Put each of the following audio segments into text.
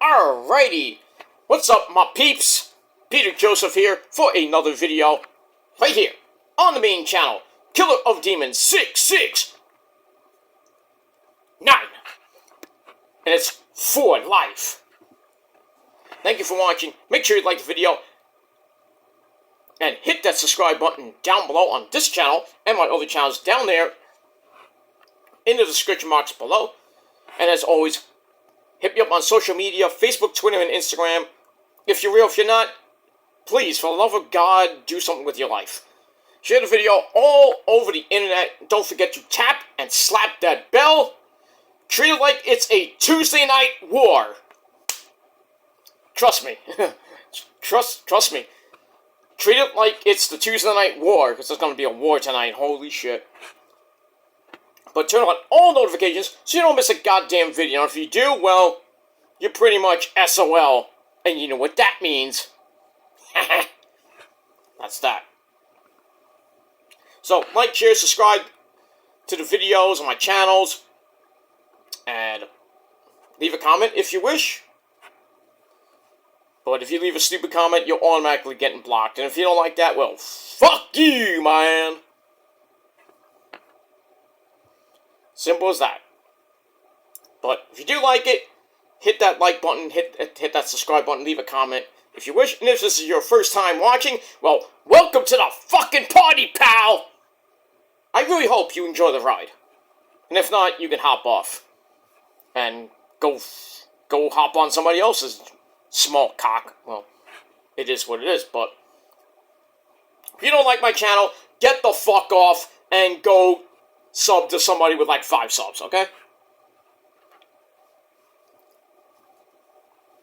Alrighty, what's up my peeps? Peter Joseph here for another video, right here, on the main channel, Killer of Demons 669. And it's for life. Thank you for watching, make sure you like the video, and hit that subscribe button down below on this channel, and my other channels down there, in the description box below. And as always, hit me up on social media, Facebook, Twitter, and Instagram. If you're real, if you're not, please, for the love of God, do something with your life. Share the video all over the internet. Don't forget to tap and slap that bell. Treat it like it's a Tuesday night war. Trust me. Trust me. Treat it like it's the Tuesday night war, because there's going to be a war tonight. Holy shit. But turn on all notifications so you don't miss a goddamn video. And if you do, well, you're pretty much SOL. And you know what that means. That's that. So, like, share, subscribe to the videos on my channels. And leave a comment if you wish. But if you leave a stupid comment, you're automatically getting blocked. And if you don't like that, well, fuck you, man. Simple as that. But if you do like it, hit that like button, hit that subscribe button, leave a comment if you wish. And if this is your first time watching, well, welcome to the fucking party, pal! I really hope you enjoy the ride. And if not, you can hop off. And go hop on somebody else's small cock. Well, it is what it is, but if you don't like my channel, get the fuck off and go sub to somebody with like 5 subs, okay?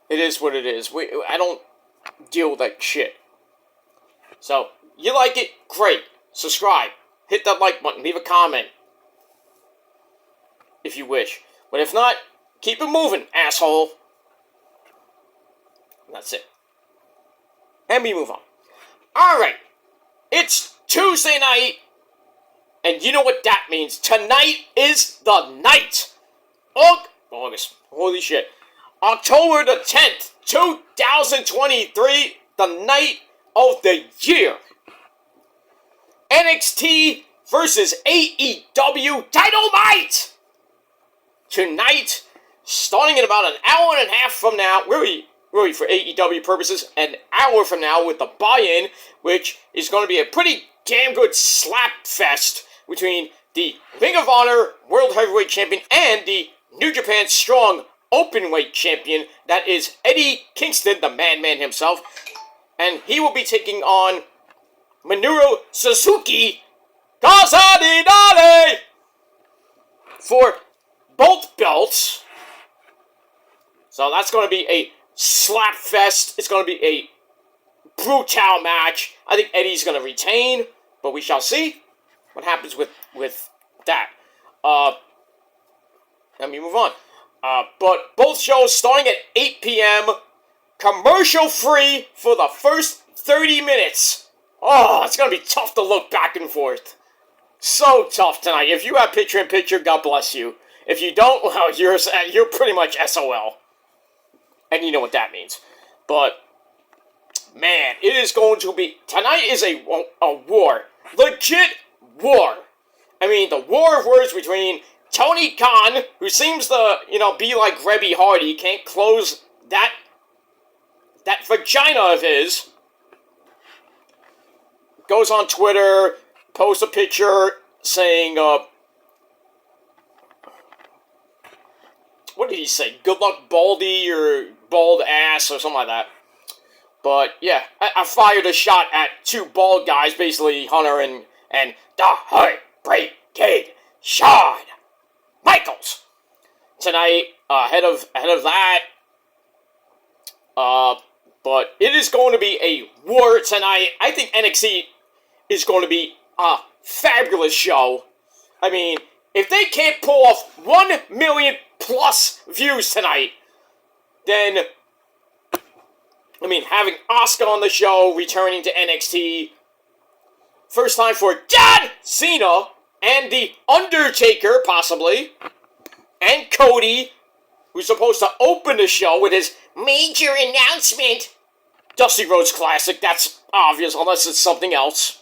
It is what it is. I don't deal with that shit. So, you like it? Great. Subscribe. Hit that like button. Leave a comment. If you wish. But if not, keep it moving, asshole. And that's it. And we move on. Alright. It's Tuesday night. And you know what that means. Tonight is the night. August. Holy shit. October the 10th, 2023. The night of the year. NXT versus AEW Dynamite. Tonight, starting in about an hour and a half from now. Really for AEW purposes, an hour from now with the buy-in, which is going to be a pretty damn good slap fest between the Ring of Honor World Heavyweight Champion and the New Japan Strong Openweight Champion, that is Eddie Kingston, the Madman himself, and he will be taking on Minoru Suzuki Kazadinale for both belts. So that's going to be a slap fest. It's going to be a brutal match. I think Eddie's going to retain, but we shall see what happens with that. Let me move on. But both shows starting at 8 p.m. Commercial free for the first 30 minutes. Oh, it's going to be tough to look back and forth. So tough tonight. If you have picture-in-picture, God bless you. If you don't, well, you're pretty much SOL. And you know what that means. But, man, it is going to be... Tonight is a war. Legit war. I mean, the war of words between Tony Khan, who seems to, be like Rebby Hardy, can't close that vagina of his, goes on Twitter, posts a picture saying, what did he say? Good luck, Baldy, or bald ass, or something like that. But, yeah, I fired a shot at 2 bald guys, basically Hunter and the Heartbreak Shawn Michaels. Tonight, ahead of that, but it is going to be a war tonight. I think NXT is going to be a fabulous show. I mean, if they can't pull off 1 million plus views tonight, then, I mean, having Asuka on the show, returning to NXT, first time for John Cena, and The Undertaker, possibly, and Cody, who's supposed to open the show with his major announcement. Dusty Rhodes Classic, that's obvious, unless it's something else.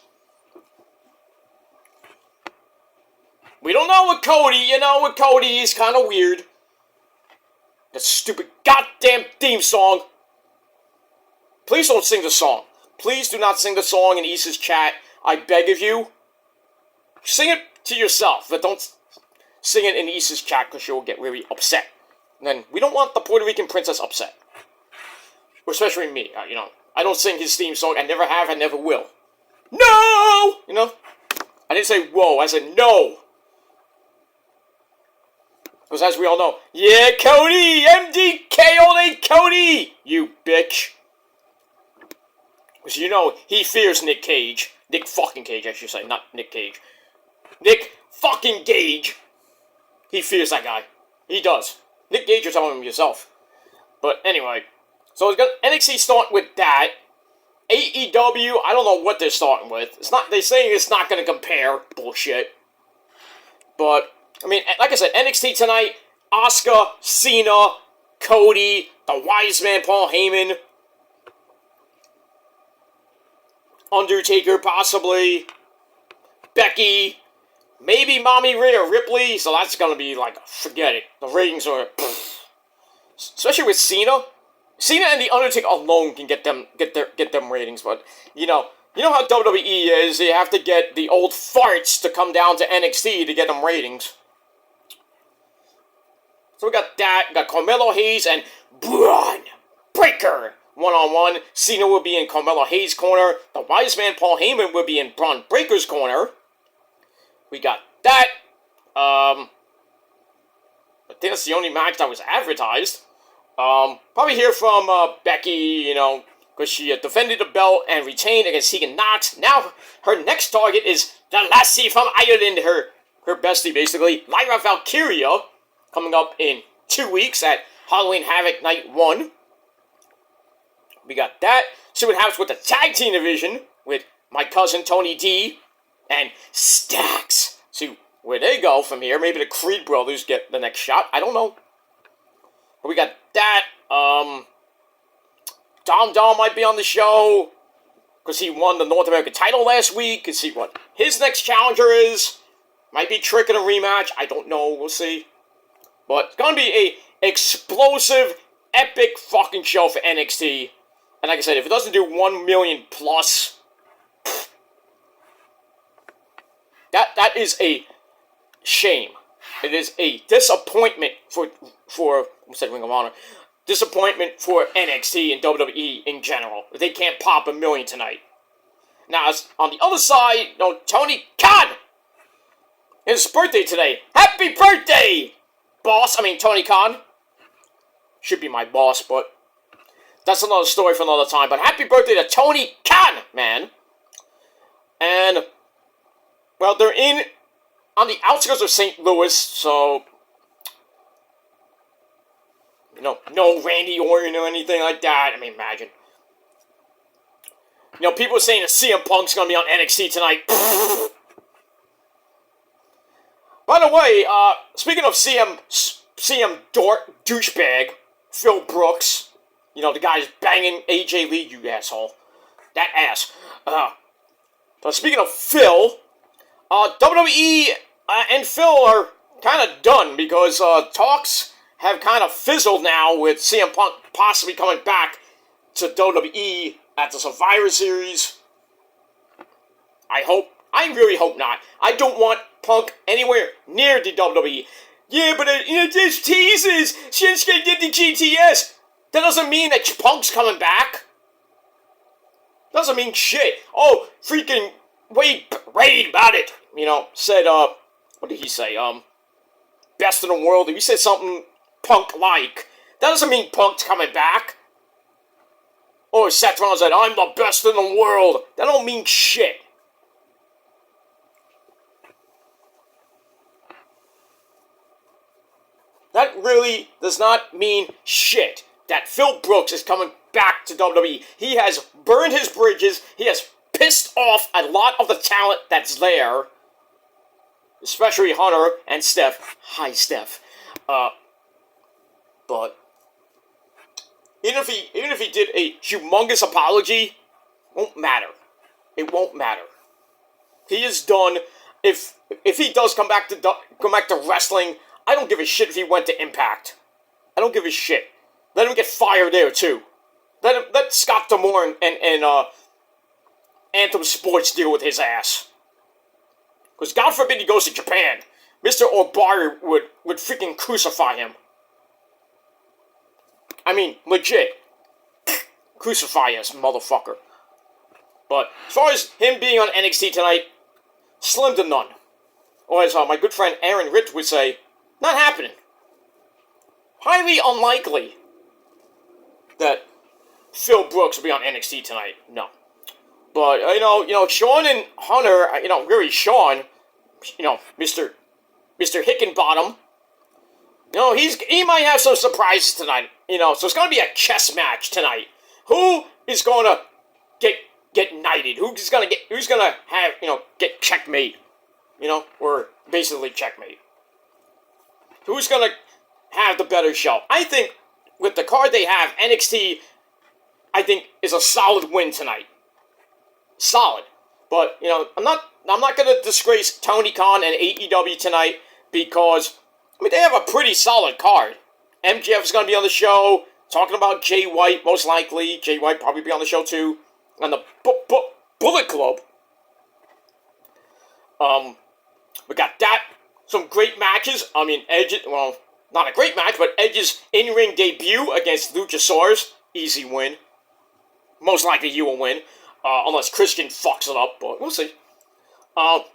We don't know with Cody, with Cody, he's kind of weird. That stupid goddamn theme song. Please don't sing the song. Please do not sing the song in Issa's chat. I beg of you. Sing it to yourself, but don't sing it in Issa's chat because she'll get really upset. And then we don't want the Puerto Rican princess upset. Especially me, I don't sing his theme song. I never have, I never will. No! I didn't say whoa, I said no. Because as we all know, yeah, Cody! MDK all day, Cody! You bitch. Because he fears Nick Cage. Nick fucking Cage, I should say, not Nick Cage. Nick fucking Gage. He fears that guy. He does. Nick Gage, you're telling him yourself. But anyway, so it's got NXT starting with that. AEW, I don't know what they're starting with. They're saying it's not going to compare. Bullshit. But, like I said, NXT tonight, Asuka, Cena, Cody, the Wise Man, Paul Heyman, Undertaker, possibly, Becky, maybe Mommy Rhea Ripley, so that's gonna be forget it. The ratings are, especially with Cena. Cena and the Undertaker alone can get them ratings, but you know how WWE is. You have to get the old farts to come down to NXT to get them ratings. So we got that. We got Carmelo Hayes and Braun Breaker. One-on-one. Cena will be in Carmelo Hayes' corner. The Wise Man Paul Heyman will be in Braun Breaker's corner. We got that. I think that's the only match that was advertised. Probably hear from Becky, because she defended the belt and retained against Tegan Knox. Now her next target is the lassie from Ireland, her bestie basically, Lyra Valkyria, coming up in 2 weeks at Halloween Havoc Night 1. We got that. See what happens with the tag team division with my cousin Tony D and Stax. See where they go from here. Maybe the Creed brothers get the next shot. I don't know. But we got that. Dom might be on the show because he won the North American title last week. And see what his next challenger is. Might be Trick in a rematch. I don't know. We'll see. But it's going to be a explosive, epic fucking show for NXT. And like I said, if it doesn't do 1 million plus, that is a shame. It is a disappointment for I said Ring of Honor. Disappointment for NXT and WWE in general. They can't pop 1 million tonight. Now, on the other side, Tony Khan! It's his birthday today. Happy birthday, boss! Tony Khan. Should be my boss, but that's another story for another time. But happy birthday to Tony Khan, man. And, well, they're on the outskirts of St. Louis, so, no Randy Orton or anything like that. Imagine. People are saying that CM Punk's going to be on NXT tonight. By the way, speaking of CM douchebag, Phil Brooks, the guy's banging AJ Lee, you asshole. That ass. But speaking of Phil, WWE and Phil are kind of done because talks have kind of fizzled now with CM Punk possibly coming back to WWE at the Survivor Series. I really hope not. I don't want Punk anywhere near the WWE. Yeah, but there's teases. Shinsuke did the GTS. That doesn't mean that Punk's coming back. Doesn't mean shit. Oh, freaking Wade Barrett, said, what did he say? Best in the world. He said something Punk-like. That doesn't mean Punk's coming back. Or Seth Rollins said, I'm the best in the world. That don't mean shit. That really does not mean shit. That Phil Brooks is coming back to WWE. He has burned his bridges. He has pissed off a lot of the talent that's there. Especially Hunter and Steph. Hi, Steph. But even if he did a humongous apology, won't matter. It won't matter. He is done. If he does come back to wrestling, I don't give a shit if he went to Impact. I don't give a shit. Let him get fired there too. Let Scott D'Amore and Anthem Sports deal with his ass. Because God forbid he goes to Japan. Mr. Obari would freaking crucify him. I mean, legit. Crucify us, motherfucker. But as far as him being on NXT tonight, slim to none. Or as my good friend Aaron Rich would say, not happening. Highly unlikely that Phil Brooks will be on NXT tonight. No. But, Sean and Hunter, really Sean, Mr. Hickenbottom, he might have some surprises tonight, so it's going to be a chess match tonight. Who is going to get knighted? Who's going to have, get checkmate, or basically checkmate? Who's going to have the better show? I think with the card they have, NXT, I think, is a solid win tonight. Solid. But, I'm not going to disgrace Tony Khan and AEW tonight because, they have a pretty solid card. MJF is going to be on the show, talking about Jay White, most likely. Jay White probably be on the show, too. And the Bullet Club. We got that. Some great matches. Edge, not a great match, but Edge's in-ring debut against Luchasaurus. Easy win. Most likely you will win. Unless Christian fucks it up, but we'll see.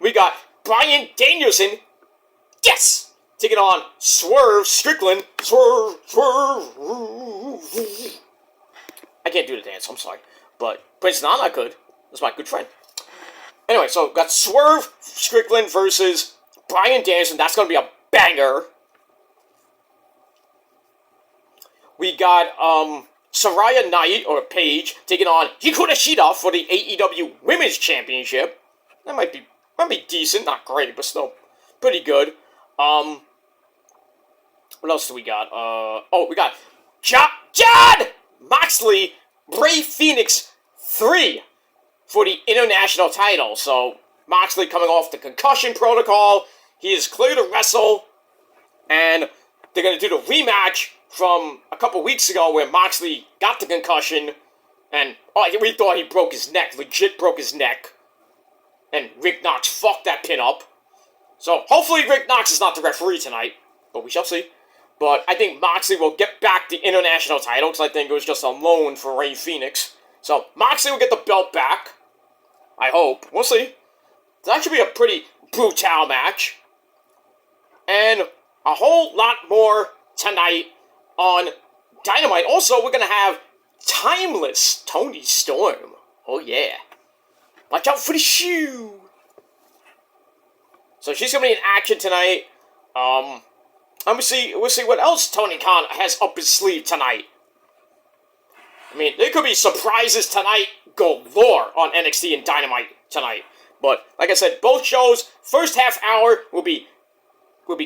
We got Bryan Danielson. Yes! Taking on Swerve Strickland. Swerve. I can't do the dance, I'm sorry. But Prince Nana could. That's my good friend. Anyway, so got Swerve Strickland versus Bryan Danielson. That's going to be a banger. We got Saraya Knight, or Paige, taking on Hikaru Shida for the AEW Women's Championship. That might be decent. Not great, but still pretty good. What else do we got? We got Jon Moxley, Rey Fenix 3 for the international title. So, Moxley coming off the concussion protocol. He is clear to wrestle. And they're going to do the rematch from a couple weeks ago where Moxley got the concussion. And we thought he broke his neck. Legit broke his neck. And Rick Knox fucked that pin up. So, hopefully Rick Knox is not the referee tonight. But we shall see. But I think Moxley will get back the international title, because I think it was just a loan for Rey Fenix. So, Moxley will get the belt back. I hope. We'll see. That should be a pretty brutal match. And a whole lot more tonight on Dynamite. Also, we're going to have Timeless Toni Storm. Oh, yeah. Watch out for the shoe. So, she's going to be in action tonight. We'll see what else Tony Khan has up his sleeve tonight. There could be surprises tonight galore on NXT and Dynamite tonight. But, like I said, both shows, first half hour will be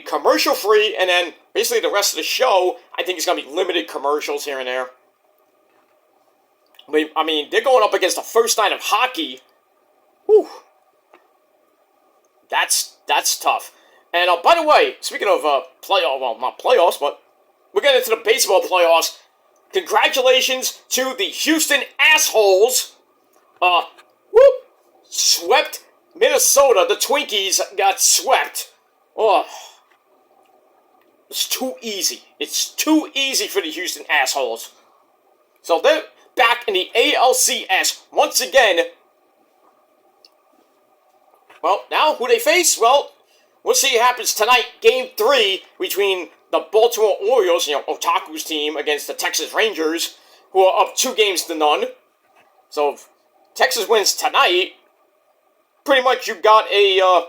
commercial free, and then basically the rest of the show, I think it's going to be limited commercials here and there. They're going up against the first night of hockey. Whew. That's tough. And, by the way, speaking of not playoffs, but we're getting into the baseball playoffs. Congratulations to the Houston assholes. Swept Minnesota. The Twinkies got swept. Oh. It's too easy. It's too easy for the Houston assholes. So they're back in the ALCS once again. Well, now who they face? Well, we'll see what happens tonight. Game 3 between the Baltimore Orioles, Otaku's team, against the Texas Rangers, who are up 2-0. So if Texas wins tonight, pretty much you got a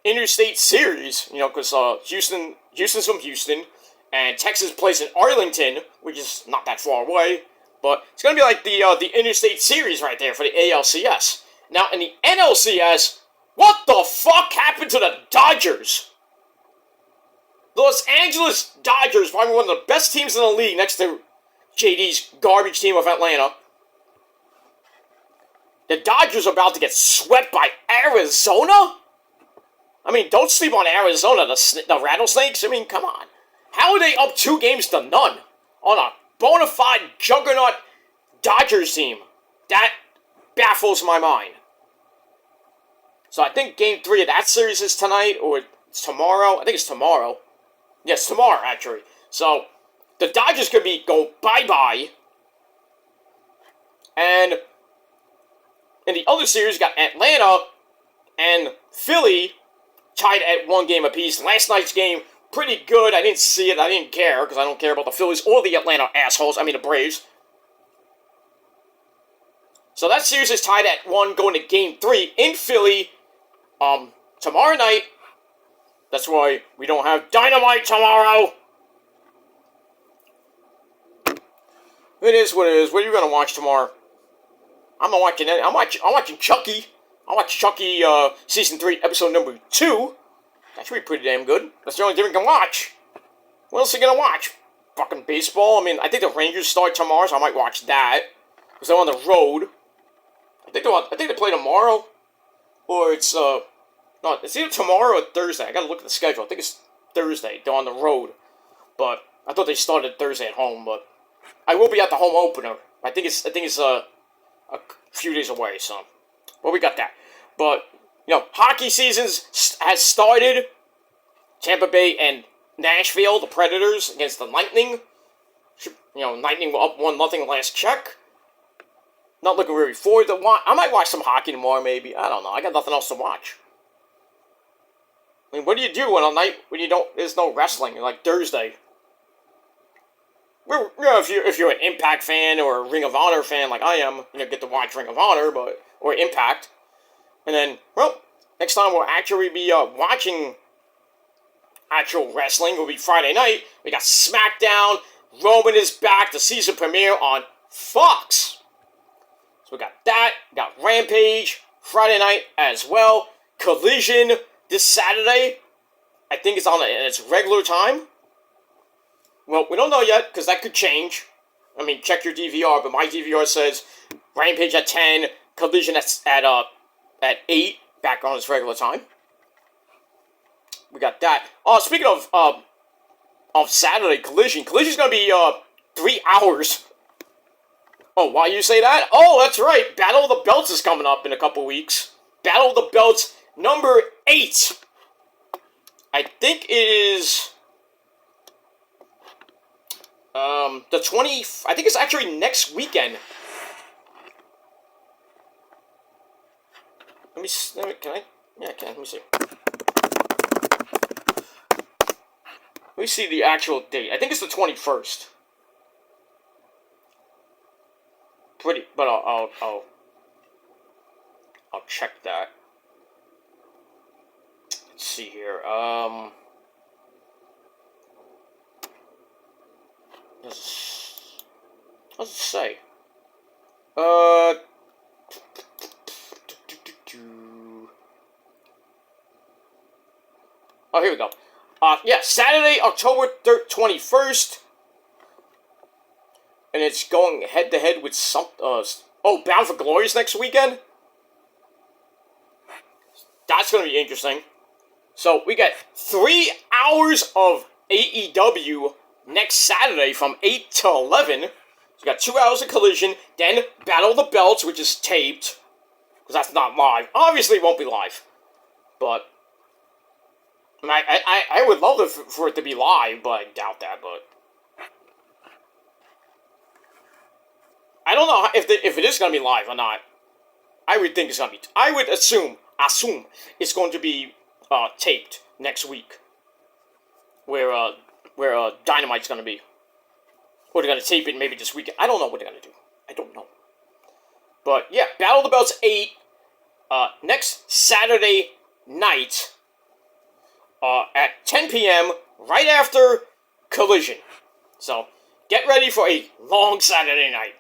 interstate series, because Houston's from Houston, and Texas plays in Arlington, which is not that far away, but it's going to be like the interstate series right there for the ALCS. Now, in the NLCS, what the fuck happened to the Dodgers? The Los Angeles Dodgers, probably one of the best teams in the league next to JD's garbage team of Atlanta. The Dodgers are about to get swept by Arizona? I mean, don't sleep on Arizona, the Rattlesnakes. I mean, come on. How are they up 2-0 on a bona fide juggernaut Dodgers team? That baffles my mind. So I think Game 3 of that series is tonight, or it's tomorrow. I think it's tomorrow. Yes, tomorrow, actually. So, the Dodgers could go bye-bye. And in the other series, you got Atlanta and Philly tied at 1 game apiece. Last night's game, pretty good. I didn't see it. I didn't care, because I don't care about the Phillies or the Atlanta assholes. I mean, the Braves. So that series is tied at 1, going to Game 3 in Philly tomorrow night. That's why we don't have Dynamite tomorrow. It is what it is. What are you going to watch tomorrow? I'm not watching it. I'm watching Chucky. I watched Chucky Season 3, Episode number 2. That should be pretty damn good. That's the only thing we can watch. What else are you going to watch? Fucking baseball. I mean, I think the Rangers start tomorrow, so I might watch that. Because they're on the road. I think they play tomorrow. Or it's, no, it's either tomorrow or Thursday. I gotta look at the schedule. I think it's Thursday. They're on the road. But I thought they started Thursday at home, but I will be at the home opener. I think it's a few days away, so. Well, we got that. But, hockey season has started. Tampa Bay and Nashville, the Predators, against the Lightning. Lightning were up 1-0 last check. Not looking really forward to watch. I might watch some hockey tomorrow, maybe. I don't know. I got nothing else to watch. I mean, what do you do on a night when there's no wrestling, like Thursday? If you're an Impact fan or a Ring of Honor fan like I am, get to watch Ring of Honor, or Impact. And then, next time we'll actually be watching actual wrestling. Will be Friday night. We got SmackDown. Roman is back. The season premiere on Fox. So we got that. We got Rampage Friday night as well. Collision this Saturday. I think it's on its regular time. Well, we don't know yet, because that could change. I mean, check your DVR, but my DVR says Rampage at 10, Collision at 8, back on its regular time. We got that. Oh, speaking of Saturday, Collision's gonna be 3 hours. Oh, why you say that? Oh, that's right. Battle of the Belts is coming up in a couple weeks. Battle of the Belts number 8. I think it is the 20. I think it's actually next weekend. Let me can I? Yeah, I can. Let me see. Let me see the actual date. I think it's the 21st. But I'll check that. Let's see here. What does it say? Oh, here we go. Yeah, Saturday, October 21st. And it's going head-to-head with Bound for Glory's next weekend? That's going to be interesting. So, we got 3 hours of AEW next Saturday from 8 to 11. So, we got 2 hours of Collision, then Battle of the Belts, which is taped. Because that's not live. Obviously, it won't be live. But I would love for it to be live, but I doubt that, but I don't know if it is going to be live or not. I would think it's going to be. I would assume it's going to be taped next week, where Dynamite's going to be, or they're going to tape it maybe this weekend. I don't know what they're going to do. I don't know. But yeah, Battle of the Belts 8 next Saturday night at 10 p.m. right after Collision. So get ready for a long Saturday night.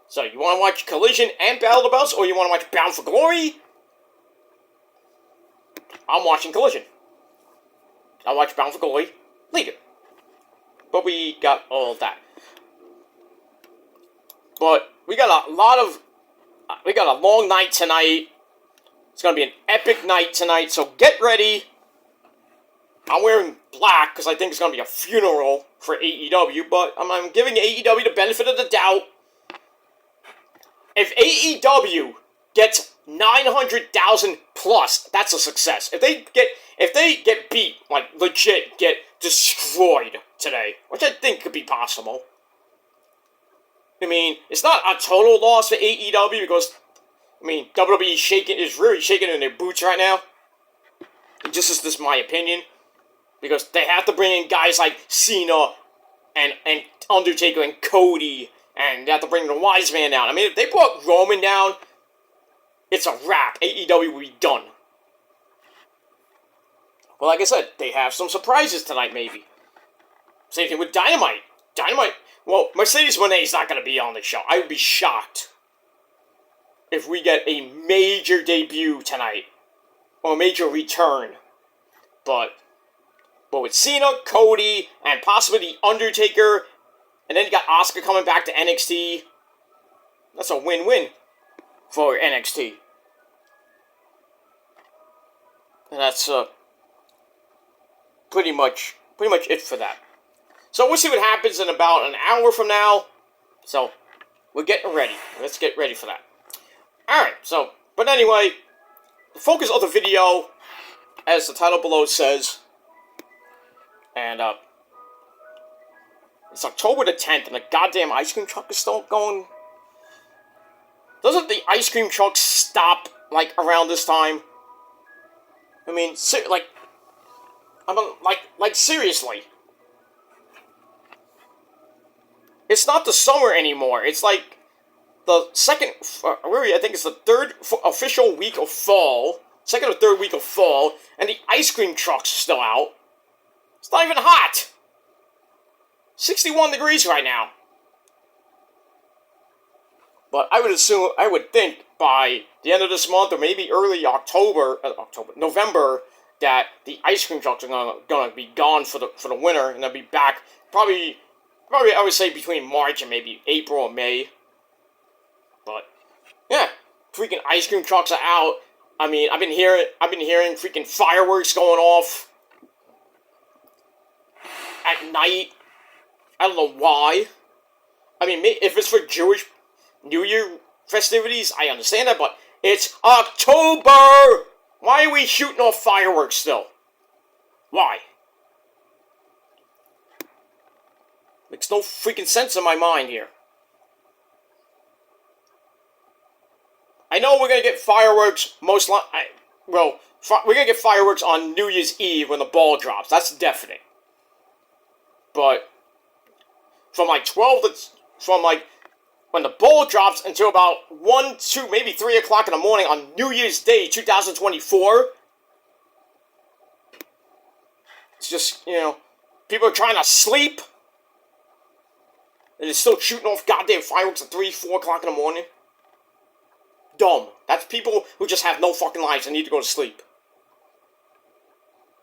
So, you want to watch Collision and Battle of the Belts, or you want to watch Bound for Glory? I'm watching Collision. I'll watch Bound for Glory. later. But we got all that. But we got we got a long night tonight. It's going to be an epic night tonight, so get ready. I'm wearing black because I think it's going to be a funeral for AEW, but I'm giving AEW the benefit of the doubt. If AEW gets 900,000 plus, that's a success. If they get beat, like legit get destroyed today, which I think could be possible. I mean, it's not a total loss for AEW because, I mean, WWE is really shaking in their boots right now. Just as this is my opinion. Because they have to bring in guys like Cena and Undertaker and Cody, and they have to bring the Wise Man down. I mean, if they brought Roman down, it's a wrap. AEW will be done. Well, like I said, they have some surprises tonight, maybe. Same thing with Dynamite. Well, Mercedes Moné's not going to be on the show. I would be shocked if we get a major debut tonight. Or a major return. But with Cena, Cody, and possibly The Undertaker, and then you got Asuka coming back to NXT, that's a win-win for NXT. And that's pretty much it for that. So we'll see what happens in about an hour from now. So we're getting ready. Let's get ready for that. Alright, but anyway, the focus of the video, as the title below says, and it's October the 10th, and the goddamn ice cream truck is still going. Doesn't the ice cream truck stop, like, around this time? I mean, seriously. It's not the summer anymore. It's like the second, I think it's the third official week of fall, second or third week of fall, and the ice cream truck's still out. It's not even hot. 61 degrees right now. But I would think by the end of this month, or maybe early November, that the ice cream trucks are gonna be gone for the winter, and they'll be back probably I would say between March and maybe April or May. But yeah, freaking ice cream trucks are out. I mean, I've been hearing freaking fireworks going off at night. I don't know why. I mean, if it's for Jewish New Year festivities, I understand that, but it's October! Why are we shooting off fireworks still? Why? Makes no freaking sense in my mind here. I know we're gonna get fireworks we're gonna get fireworks on New Year's Eve when the ball drops. That's definite. But from when the ball drops until about 1, 2, maybe 3 o'clock in the morning on New Year's Day 2024, it's just, people are trying to sleep, and they're still shooting off goddamn fireworks at 3, 4 o'clock in the morning. Dumb. That's people who just have no fucking lives and need to go to sleep.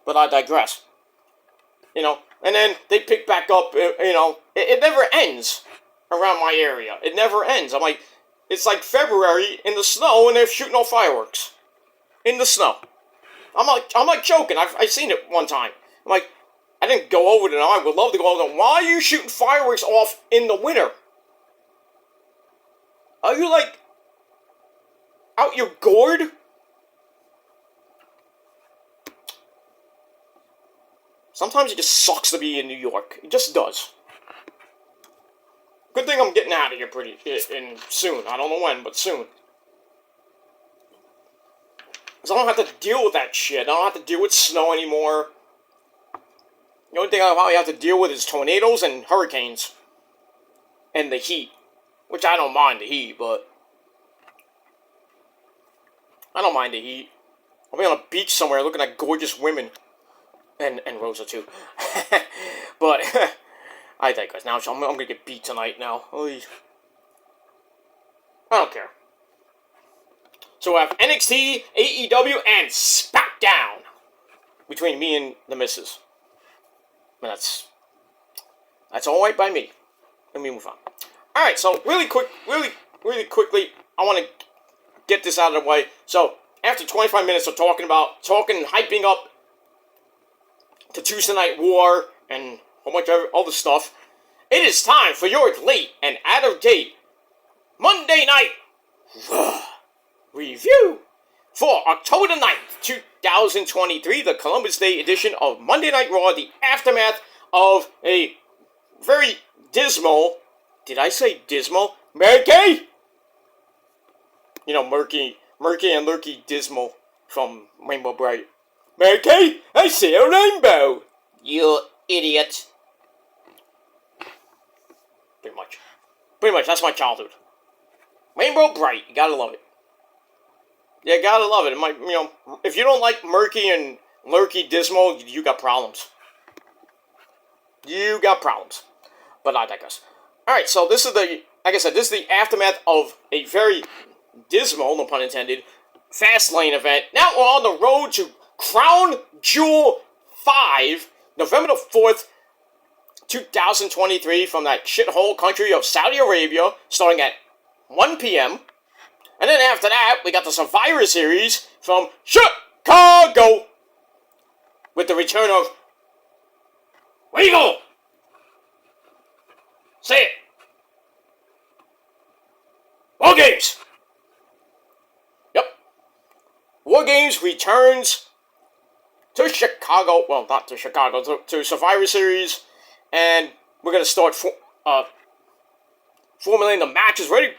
But I digress. And then they pick back up, it never ends around my area. It never ends. I'm like, it's like February in the snow and they're shooting off fireworks. In the snow. I'm like joking. I've seen it one time. I'm like, I didn't go over there. I would love to go over there. Why are you shooting fireworks off in the winter? Are you like out your gourd? Sometimes it just sucks to be in New York. It just does. Good thing I'm getting out of here soon. I don't know when, but soon. Because I don't have to deal with that shit. I don't have to deal with snow anymore. The only thing I probably have to deal with is tornadoes and hurricanes. And the heat. Which I don't mind the heat, but I don't mind the heat. I'll be on a beach somewhere looking at gorgeous women. And Rosa too. But I digress. Now I'm gonna get beat tonight now. Oy. I don't care. So we have NXT, AEW, and SmackDown between me and the missus. that's all right by me. Let me move on. All right, so really quickly, I want to get this out of the way. So after 25 minutes of talking, hyping up the Tuesday Night War and a whole bunch of other stuff, it is time for your late and out-of-date Monday Night Review for October 9th, 2023, the Columbus Day edition of Monday Night Raw, the aftermath of a very dismal, did I say dismal? Murky? You know, Murky and Lurky Dismal from Rainbow Bright. Murky, I see a rainbow! You idiot. Pretty much, that's my childhood. Rainbow Bright, you gotta love it. Yeah, gotta love it. If you don't like Murky and Lurky Dismal, you got problems. You got problems. But I digress. Alright, so this is the aftermath of a very dismal, no pun intended, Fastlane event. Now we're on the road to Crown Jewel 5, November the 4th, 2023, from that shithole country of Saudi Arabia, starting at 1 p.m. And then after that, we got the Survivor Series from Chicago, with the return of Regal. Say it. War Games. Yep. War Games returns to Chicago. Well, not to Chicago, to Survivor Series. And we're going to start formulating the matches. Already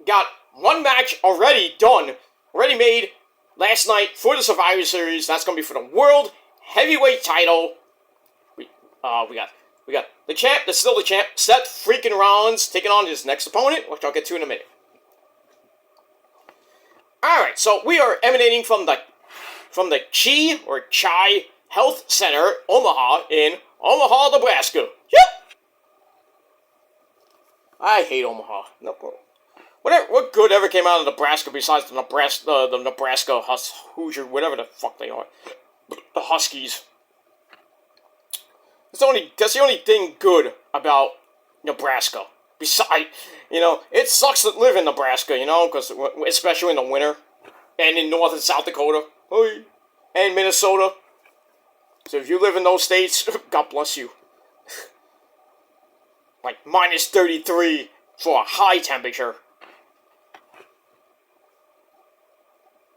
got one match already done, already made last night for the Survivor Series. That's going to be for the World Heavyweight title. We got the champ, that's still the champ, Seth freaking Rollins, taking on his next opponent, which I'll get to in a minute. Alright, so we are emanating from the Chi Health Center, Omaha, in Omaha, Nebraska. Yep! I hate Omaha. No, what good ever came out of Nebraska besides the Nebraska Hoosier, whatever the fuck they are. The Huskies. That's the only thing good about Nebraska. Besides, it sucks to live in Nebraska, because especially in the winter, and in North and South Dakota, and Minnesota. So if you live in those states, God bless you. Like minus 33 for a high temperature.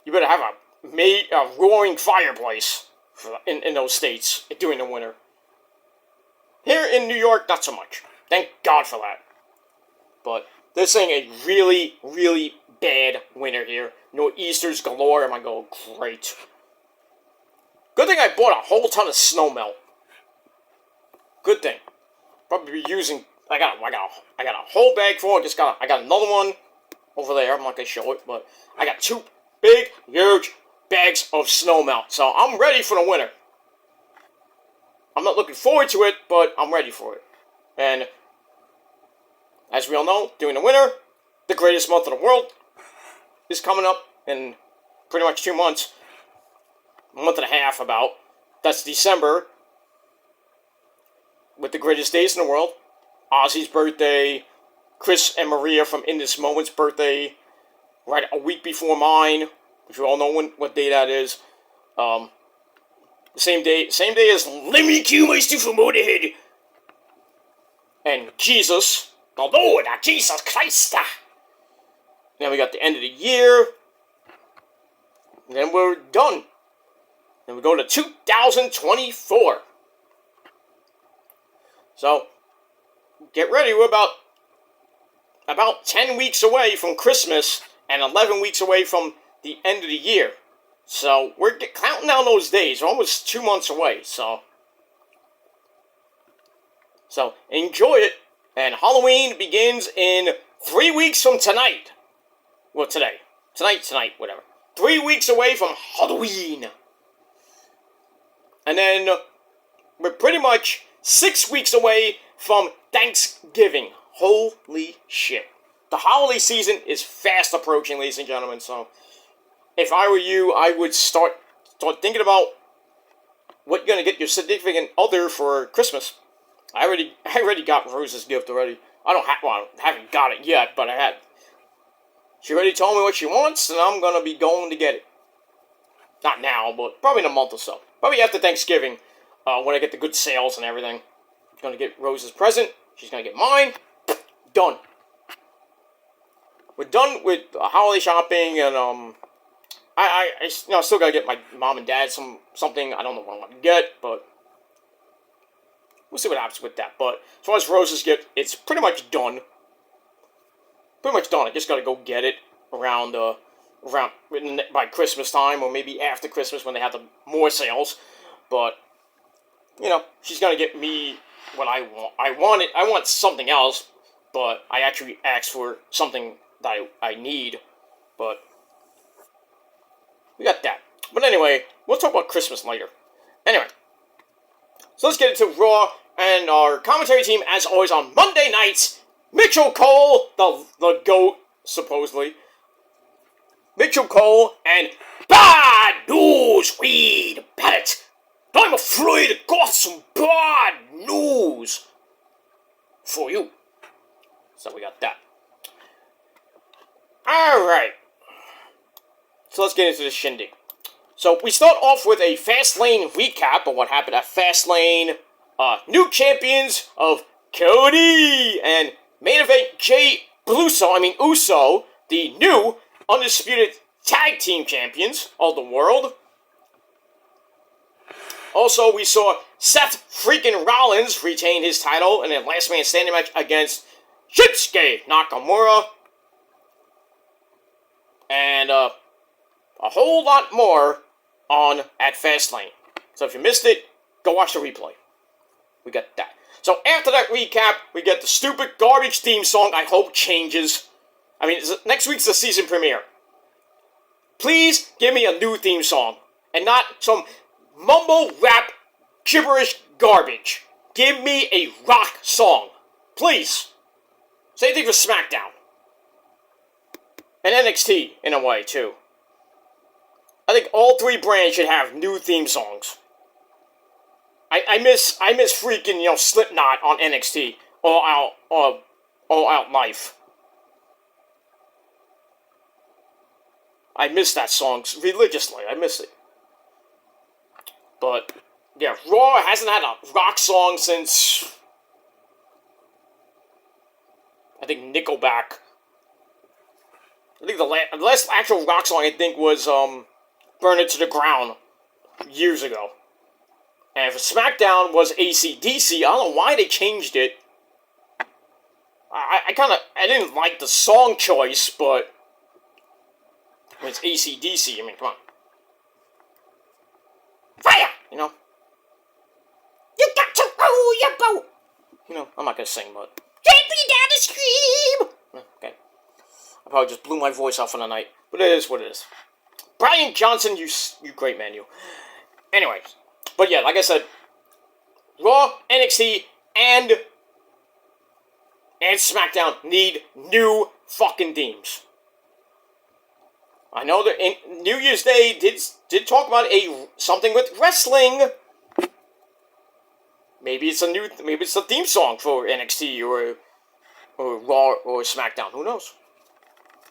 You better have a roaring fireplace in those states during the winter. Here in New York, not so much. Thank God for that. But they're saying a really, really bad winter here. Nor'easters galore. I'm going, great. Good thing I bought a whole ton of snow melt. Good thing. Probably be using. I got a whole bag full. I got another one over there. I'm not gonna show it, but I got 2 big, huge bags of snow melt. So I'm ready for the winter. I'm not looking forward to it, but I'm ready for it. And as we all know, during the winter, the greatest month of the world is coming up in pretty much 2 months. A month and a half about. That's December. With the greatest days in the world. Ozzy's birthday. Chris and Maria from In This Moment's birthday. Right a week before mine. Which we all know what day that is. The same day as Lemmy Q, my stupid motorhead. And Jesus. The Lord, Jesus Christ. Then we got the end of the year. And then we're done. Then we go to 2024. So, get ready. We're about 10 weeks away from Christmas and 11 weeks away from the end of the year. So, we're counting down those days. We're almost 2 months away. So, enjoy it. And Halloween begins in 3 weeks from tonight. Well, today. Tonight, whatever. 3 weeks away from Halloween. And then we're pretty much 6 weeks away from Thanksgiving. Holy shit. The holiday season is fast approaching, ladies and gentlemen. So, if I were you, I would start thinking about what you're gonna get your significant other for Christmas. I already got Rose's gift already. I haven't got it yet, but I had. She already told me what she wants, and I'm gonna be going to get it. Not now, but probably in a month or so. Probably after Thanksgiving, when I get the good sales and everything. I'm gonna get Rose's present. She's gonna get mine. Done. We're done with holiday shopping, and I still gotta get my mom and dad something. I don't know what I'm gonna get, but we'll see what happens with that. But as far as Rose's gift, it's pretty much done. Pretty much done. I just gotta go get it around by Christmas time, or maybe after Christmas when they have the more sales. But she's gonna get me what I want. I want something else, but I actually asked for something that I need. But we got that. But anyway, we'll talk about Christmas later. Anyway, so let's get into Raw and our commentary team, as always, on Monday nights. Mitchell Cole, the GOAT, supposedly. Mitchell Cole and Bad News Reed Barrett. I'm afraid I got some bad news for you. So we got that. Alright. So let's get into the shindig. So we start off with a Fastlane recap of what happened at Fastlane. New champions of Cody and main event Uso, the new undisputed tag team champions of the world. Also, we saw Seth freaking Rollins retain his title in a last man standing match against Shinsuke Nakamura. And a whole lot more at Fastlane. So if you missed it, go watch the replay. We got that. So after that recap, we get the stupid garbage theme song I hope changes. I mean, next week's the season premiere. Please give me a new theme song. And not some mumble rap gibberish garbage. Give me a rock song. Please. Same thing for SmackDown. And NXT, in a way, too. I think all three brands should have new theme songs. I miss freaking, Slipknot on NXT. All Out Life. I miss that song religiously. I miss it. But, yeah, Raw hasn't had a rock song since, I think, Nickelback. I think the last actual rock song, I think, was, Burn It to the Ground, years ago. And for SmackDown was AC/DC. I don't know why they changed it. I didn't like the song choice, but when it's AC/DC, I mean, come on. Fire! You got to roll your boat! I'm not gonna sing, but gently down the stream! Okay. I probably just blew my voice off for the night, but it is what it is. Brian Johnson, you great man, you. Anyways, but yeah, like I said, Raw, NXT, and SmackDown need new fucking themes. I know that in New Year's Day did talk about something with wrestling. Maybe it's a theme song for NXT or Raw or SmackDown. Who knows?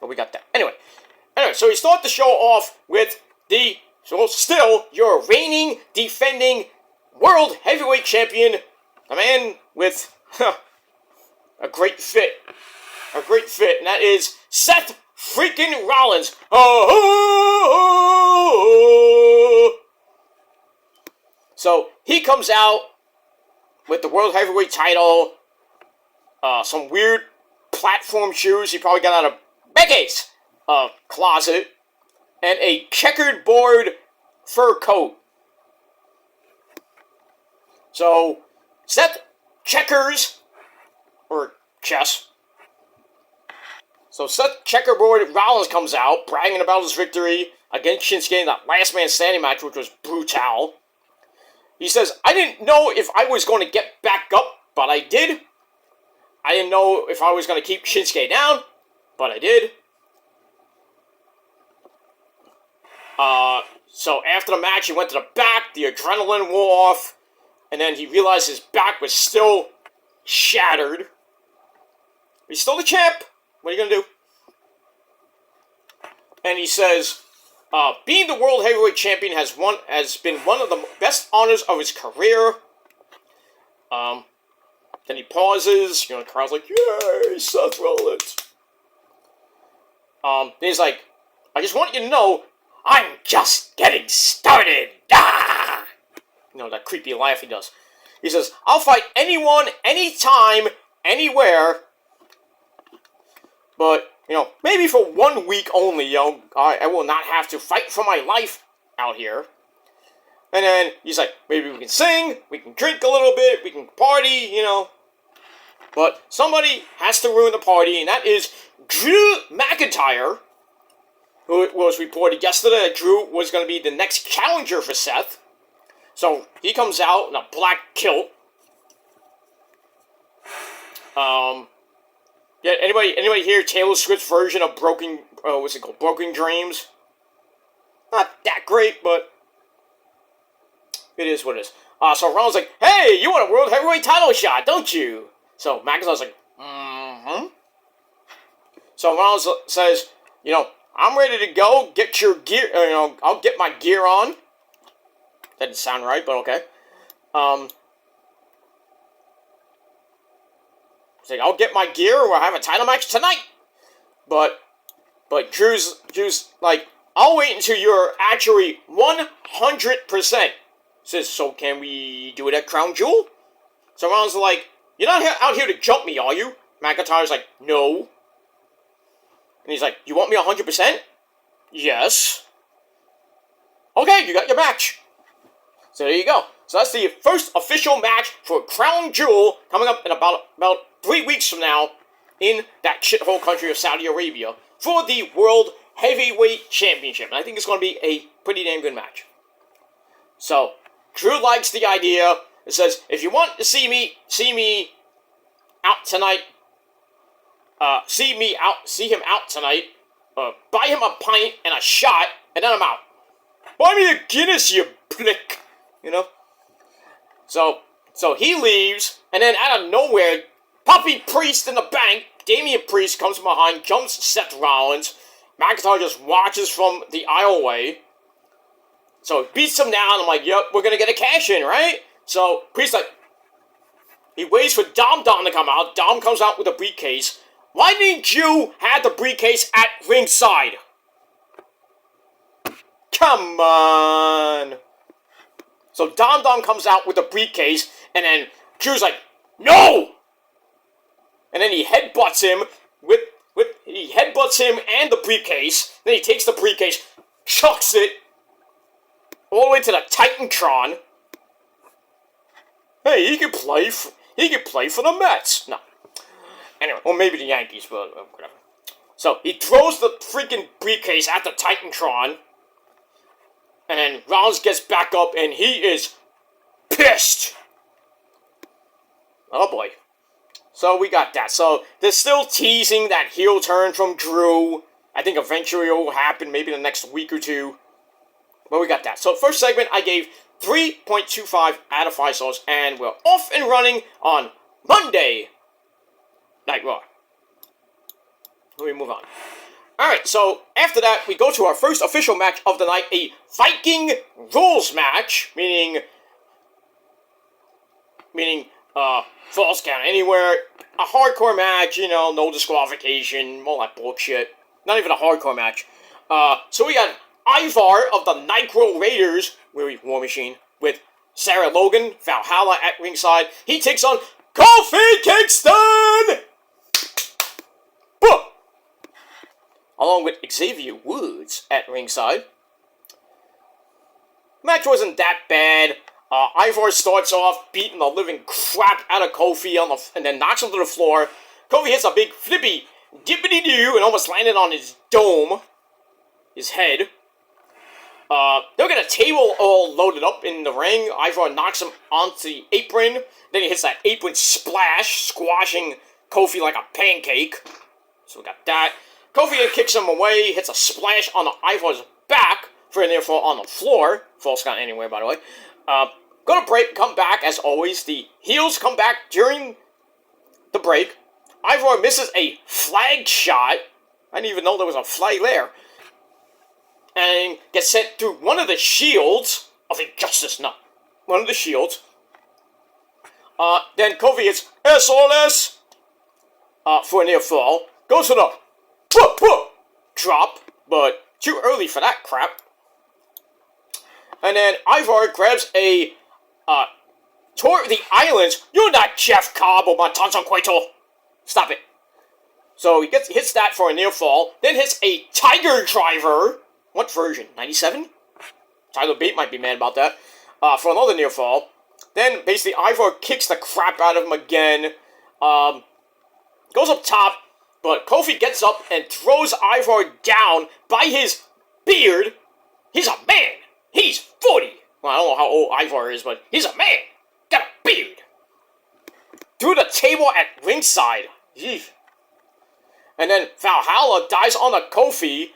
But we got that. Anyway, so we start the show off with still your reigning, defending World Heavyweight Champion, a man with a great fit, and that is Seth freaking Rollins. So he comes out with the World Heavyweight title, some weird platform shoes he probably got out of Becky's closet, and a checkered board fur coat. So Seth checkers, or chess. So Seth Checkerboard Rollins comes out, bragging about his victory against Shinsuke in that last man standing match, which was brutal. He says, I didn't know if I was going to get back up, but I did. I didn't know if I was going to keep Shinsuke down, but I did. So after the match, he went to the back, the adrenaline wore off, and then he realized his back was still shattered. He's still the champ. What are you gonna do? And he says, being the World Heavyweight Champion has been one of the best honors of his career. Then he pauses. The crowd's like, "Yay, Seth Rollins." Then he's like, "I just want you to know, I'm just getting started." Ah! That creepy laugh he does. He says, "I'll fight anyone, anytime, anywhere. But, maybe for 1 week only, I will not have to fight for my life out here." And then he's like, "Maybe we can sing, we can drink a little bit, we can party, But somebody has to ruin the party, and that is Drew McIntyre, who it was reported yesterday that Drew was going to be the next challenger for Seth. So he comes out in a black kilt. Yeah, anybody hear Taylor Swift's version of Broken Dreams? Not that great, but it is what it is. So Rollins like, "Hey, you want a World Heavyweight title shot, don't you?" So McIntyre's like, "Mm-hmm." So Rollins says, "I'm ready to go. Get your gear, I'll get my gear on." That didn't sound right, but okay. He's like, "I'll get my gear or I'll have a title match tonight." But Drew's like, "I'll wait until you're actually 100%. Says, "So can we do it at Crown Jewel?" So Rollins is like, "You're not out here to jump me, are you?" McIntyre's like, "No." And he's like, "You want me 100%? "Yes." "Okay, you got your match." So there you go. So that's the first official match for Crown Jewel coming up in about 3 weeks from now in that shithole country of Saudi Arabia for the World Heavyweight Championship. And I think it's going to be a pretty damn good match. So Drew likes the idea. It says, "If you want to see me out tonight, see him out tonight, buy him a pint and a shot, and then I'm out. Buy me a Guinness, you prick." So he leaves, and then out of nowhere, Puppy Priest in the bank, Damian Priest comes from behind, jumps Seth Rollins. McIntyre just watches from the aisleway. So he beats him down. I'm like, "Yep, we're gonna get a cash in, right?" So Priest he waits for Dom to come out. Dom comes out with a briefcase. Why didn't you have the briefcase at ringside? Come on. So Dom comes out with the briefcase, and then Drew's like, "No!" And then he headbutts him and the briefcase. Then he takes the briefcase, chucks it all the way to the Titantron. Hey, he could play for the Mets. No. Anyway, or maybe the Yankees, but whatever. So he throws the freaking briefcase at the Titantron. And then Rollins gets back up and he is pissed. Oh boy. So we got that. So they're still teasing that heel turn from Drew. I think eventually it will happen, maybe in the next week or two. But we got that. So first segment I gave 3.25 out of 5 stars. And we're off and running on Monday Night Raw. Let me move on. Alright, so after that, we go to our first official match of the night, a Viking rules match, meaning, falls count anywhere, a hardcore match, no disqualification, all that bullshit, not even a hardcore match. So we got Ivar of the Nitro Raiders, War Machine, with Sarah Logan, Valhalla at ringside. He takes on Kofi Kingston! Boom! Along with Xavier Woods at ringside. Match wasn't that bad. Ivar starts off beating the living crap out of Kofi and then knocks him to the floor. Kofi hits a big flippy dippity-doo and almost landed on his dome. His head. They'll get a table all loaded up in the ring. Ivar knocks him onto the apron. Then he hits that apron splash, squashing Kofi like a pancake. So we got that. Kofi kicks him away, hits a splash on Ivar's back for a near fall on the floor. Falls count anywhere, by the way. Go to break, come back, as always. The heels come back during the break. Ivar misses a flag shot. I didn't even know there was a flag there. And gets sent through one of the shields of Injustice. No, one of the shields. Then Kofi hits SOS for a near fall. Goes for the drop, but too early for that crap. And then Ivar grabs a Tour of the Islands. You're not Jeff Cobb or Montanson Cueto. Stop it. So he hits that for a near fall. Then hits a Tiger Driver. What version? 97? Tyler Bate might be mad about that. For another near fall. Then basically Ivar kicks the crap out of him again. Goes up top. But Kofi gets up and throws Ivar down by his beard. He's a man. He's 40. Well, I don't know how old Ivar is, but he's a man. Got a beard. Through the table at ringside. Yeesh. And then Valhalla dies on a Kofi.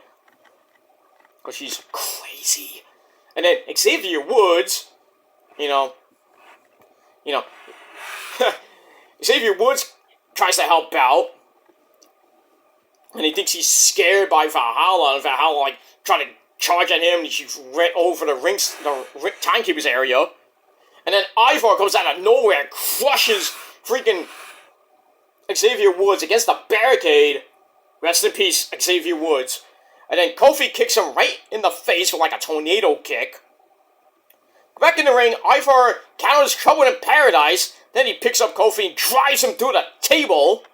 Because she's crazy. And then Xavier Woods, Xavier Woods tries to help out. And he thinks he's scared by Valhalla. And Valhalla, trying to charge at him. And she's right over the timekeeper's area. And then Ivar comes out of nowhere and crushes freaking Xavier Woods against the barricade. Rest in peace, Xavier Woods. And then Kofi kicks him right in the face with a tornado kick. Back in the ring, Ivar counters Trouble in Paradise. Then he picks up Kofi and drives him through the table.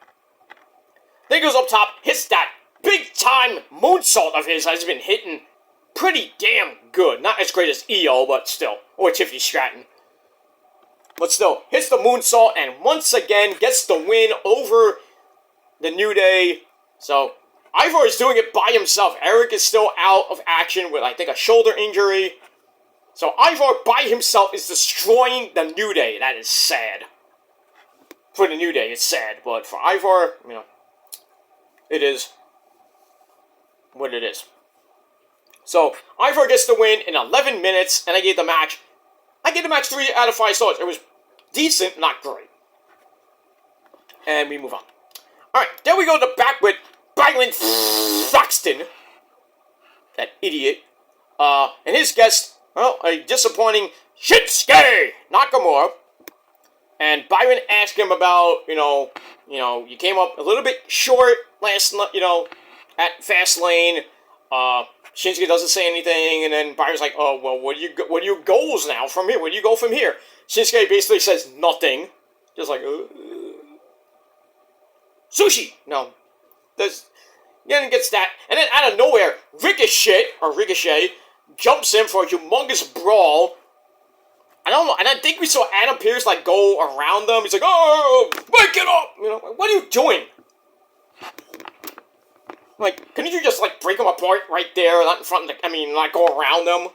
Then goes up top, hits that big-time moonsault of his that has been hitting pretty damn good. Not as great as EO, but still. Or Tiffany Stratton. But still, hits the moonsault and once again gets the win over the New Day. So, Ivar is doing it by himself. Eric is still out of action with, I think, a shoulder injury. So, Ivar by himself is destroying the New Day. That is sad. For the New Day, it's sad. But for Ivar, it is what it is. So, Ivar gets the win in 11 minutes, and I gave the match 3 out of 5 stars. It was decent, not great. And we move on. Alright, then we go to back with Byron Saxton. That idiot. And his guest, a disappointing Shinsuke Nakamura. And Byron asked him about, you came up a little bit short last, at Fastlane. Shinsuke doesn't say anything, and then Byron's like, oh, well, what are your goals now from here? Where do you go from here? Shinsuke basically says nothing. Just like, sushi! No. Then gets that, and then out of nowhere, Ricochet jumps in for a humongous brawl. I don't know, and I think we saw Adam Pearce, go around them. He's like, oh, wake it up! What are you doing? Couldn't you just, break them apart right there, not in front of go around them?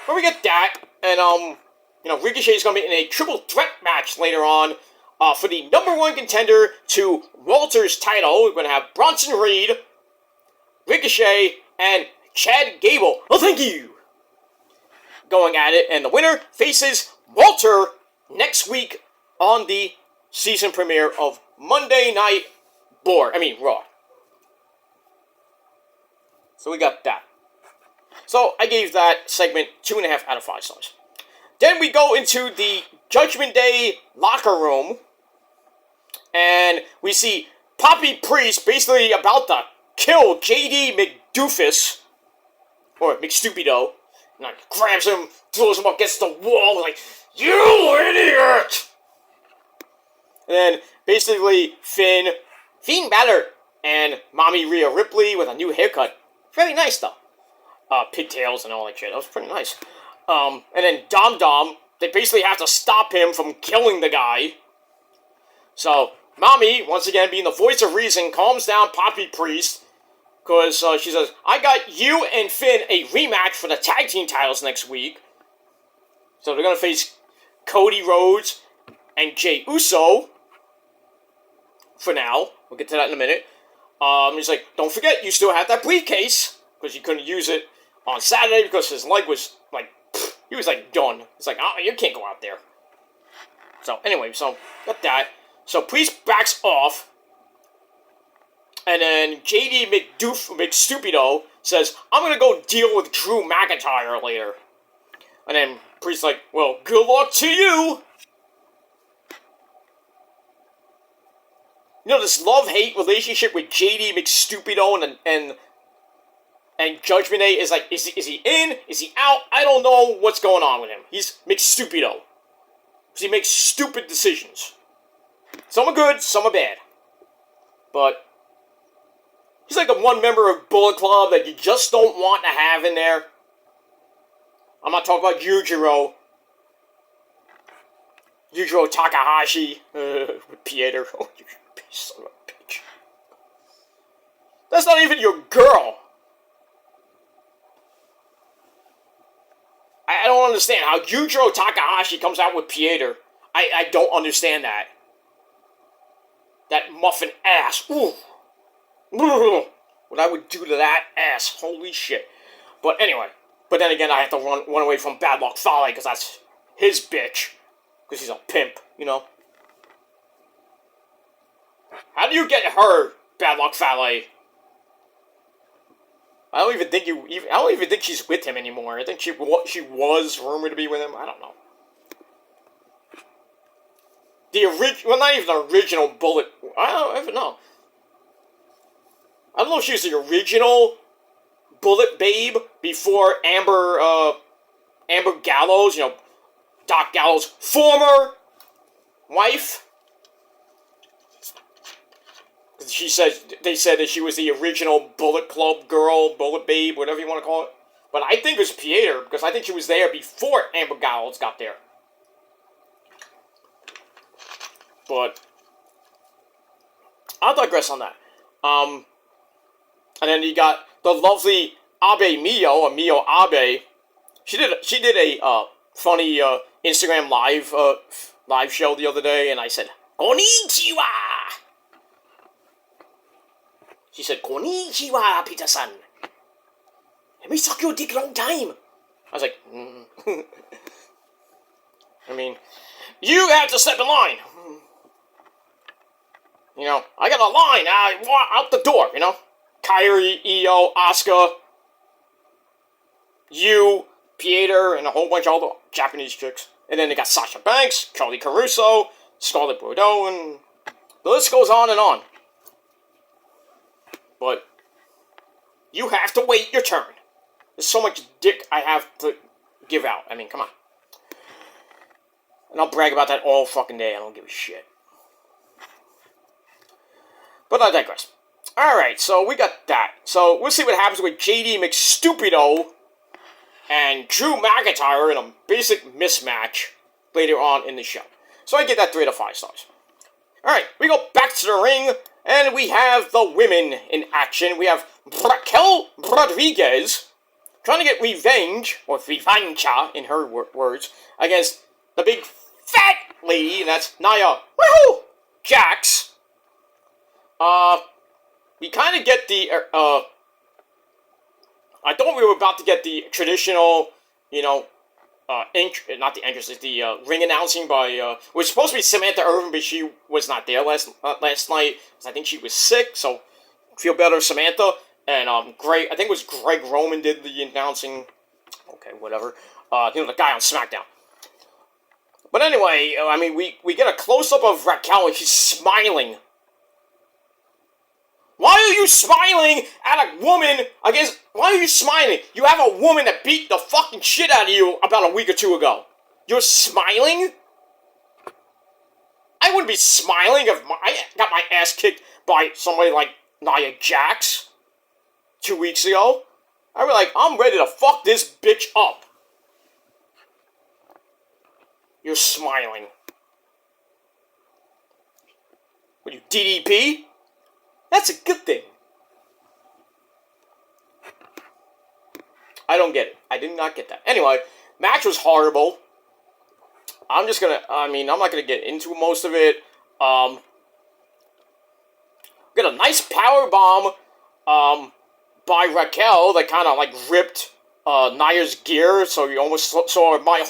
But we get that, and, Ricochet's gonna be in a triple threat match later on, for the #1 contender to Walter's title. We're gonna have Bronson Reed, Ricochet, and Chad Gable. Oh, thank you! Going at it, and the winner faces Walter next week on the season premiere of Monday Night Raw. So we got that. So I gave that segment 2.5 out of 5 stars. Then we go into the Judgment Day locker room, and we see Poppy Priest basically about to kill JD McDoofus, or McStupido, and grabs him, throws him up against the wall, you idiot! And then basically Finn Balor and Mommy Rhea Ripley with a new haircut. Very nice though. Pigtails and all that shit. That was pretty nice. And then Dom, they basically have to stop him from killing the guy. So, Mommy, once again being the voice of reason, calms down Poppy Priest. Because she says, I got you and Finn a rematch for the tag team titles next week. So they're going to face Cody Rhodes and Jey Uso. For now. We'll get to that in a minute. He's like, don't forget, you still have that briefcase. because he couldn't use it on Saturday because his leg was like, he was like done. It's like, oh, you can't go out there. So anyway, so got that. So Priest backs off, and then JD McStupido says, I'm gonna go deal with Drew McIntyre later. And then Priest's like, well, good luck to you. You know, this love-hate relationship with JD McStupido and Judgment Day is like, is he in? Is he out? I don't know what's going on with him. He's McStupido. Because he makes stupid decisions. Some are good, some are bad. But he's like the one member of Bullet Club that you just don't want to have in there. I'm not talking about Yujiro Takahashi with Pieter. Oh, you son of a bitch. That's not even your girl. I don't understand how Yujiro Takahashi comes out with Pieter. I don't understand that. That muffin ass. Ooh. What I would do to that ass. Holy shit. But anyway. But then again, I have to run away from Bad Luck Fale because that's his bitch. Because he's a pimp, you know. How do you get her, Bad Luck Fale? I don't even think she's with him anymore. I think she was rumored to be with him. I don't know. Well, not even the original Bullet. I don't even know. I don't know if she was the original Bullet Babe before Amber Gallows, you know, Doc Gallows' former wife. They said that she was the original Bullet Club girl, Bullet Babe, whatever you want to call it. But I think it was Pieter, because I think she was there before Amber Gallows got there. But I'll digress on that. And then you got the lovely Abe Mio, or Mio Abe. She did a funny Instagram live show the other day, and I said, Konnichiwa! She said, Konnichiwa, Peter-san. Let me suck your dick long time. I was like, I mean, you have to step in line. You know, I got a line out the door, you know. Kairi, Io, Asuka, you, Pieter, and a whole bunch of other Japanese chicks. And then they got Sasha Banks, Charlie Caruso, Scarlett Bordeaux, and the list goes on and on. But you have to wait your turn. There's so much dick I have to give out. I mean, come on. And I'll brag about that all fucking day. I don't give a shit. But I digress. Alright, so we got that. So we'll see what happens with JD McStupido and Drew McIntyre in a basic mismatch later on in the show. So I get that 3 out of 5 stars. Alright, we go back to the ring, and we have the women in action. We have Raquel Rodriguez trying to get revenge, or revancha in her words, against the big fat lady, and that's Nia Jax. We kind of get the, I thought we were about to get the traditional, you know, not the entrance, it's the ring announcing by, it was supposed to be Samantha Irvin, but she was not there last night, I think she was sick, so feel better, Samantha, and I think it was Greg Roman did the announcing, okay, whatever, you know, the guy on SmackDown. But anyway, I mean, we get a close-up of Raquel, and she's smiling. Why are you smiling at a woman why are you smiling? You have a woman that beat the fucking shit out of you about a week or two ago. You're smiling? I wouldn't be smiling if I got my ass kicked by somebody like Nia Jax 2 weeks ago. I'd be like, I'm ready to fuck this bitch up. You're smiling. What are you, DDP? That's a good thing. I don't get it. I did not get that. Anyway, match was horrible. I'm not gonna get into most of it. Get a nice power bomb, by Raquel that kind of like ripped Nia's gear, so you almost saw my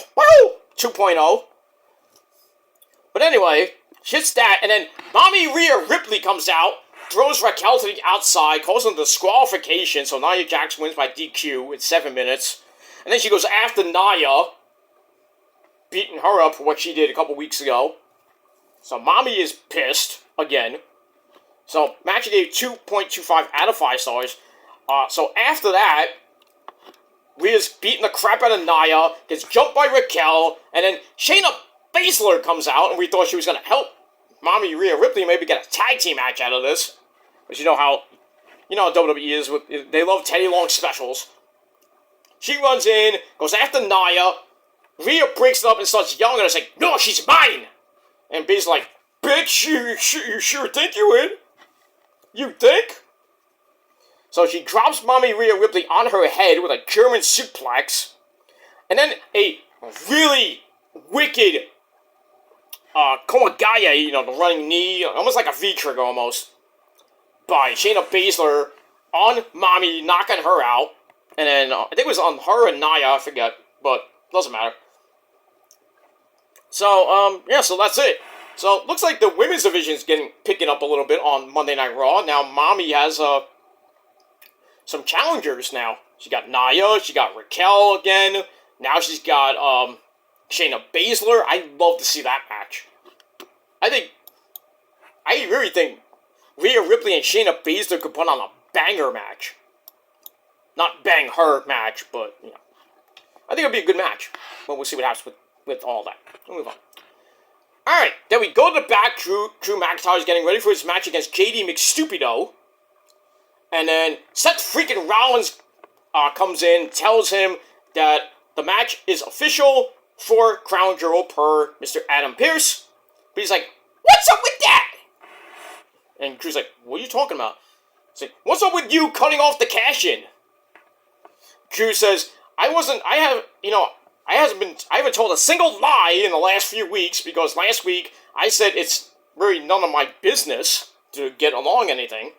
2.0. But anyway, shit's that, and then Mommy Rhea Ripley comes out, throws Raquel to the outside, calls them disqualification, so Nia Jax wins by DQ in 7 minutes. And then she goes after Nia, beating her up for what she did a couple weeks ago. So Mommy is pissed, again. So match gave 2.25 out of 5 stars. So after that, Rhea's beating the crap out of Nia, gets jumped by Raquel, and then Shayna Baszler comes out, and we thought she was going to help Mommy Rhea Ripley maybe get a tag team match out of this. But you know how WWE is, they love Teddy Long specials. She runs in, goes after Nia, Rhea breaks it up and starts yelling at her, saying, "No, she's mine!" And Baszler's like, "Bitch, you sure think you win? You think?" So she drops Mommy Rhea Ripley on her head with a German suplex, and then a really wicked Komagaya, the running knee, almost like a V-trigger almost, by Shayna Baszler on Mommy, knocking her out. And then, I think it was on her and Nia, I forget, but doesn't matter. So, so that's it. So, looks like the women's division is picking up a little bit on Monday Night Raw. Now, Mommy has, some challengers now. She got Nia, she got Raquel again. Now she's got, Shayna Baszler. I'd love to see that match. I really think Rhea Ripley and Shayna Baszler could put on a banger match. Not bang her match, but, I think it'll be a good match. But we'll see what happens with all that. We'll move on. Alright, then we go to the back. Drew McIntyre is getting ready for his match against JD McStupido. And then Seth freaking Rollins comes in, tells him that the match is official for Crown Jewel per Mr. Adam Pearce. But he's like, "What's up with that?" And Drew's like, "What are you talking about?" He's like, "What's up with you cutting off the cash-in?" Drew says, I haven't told a single lie in the last few weeks, because last week I said it's really none of my business to get along anything.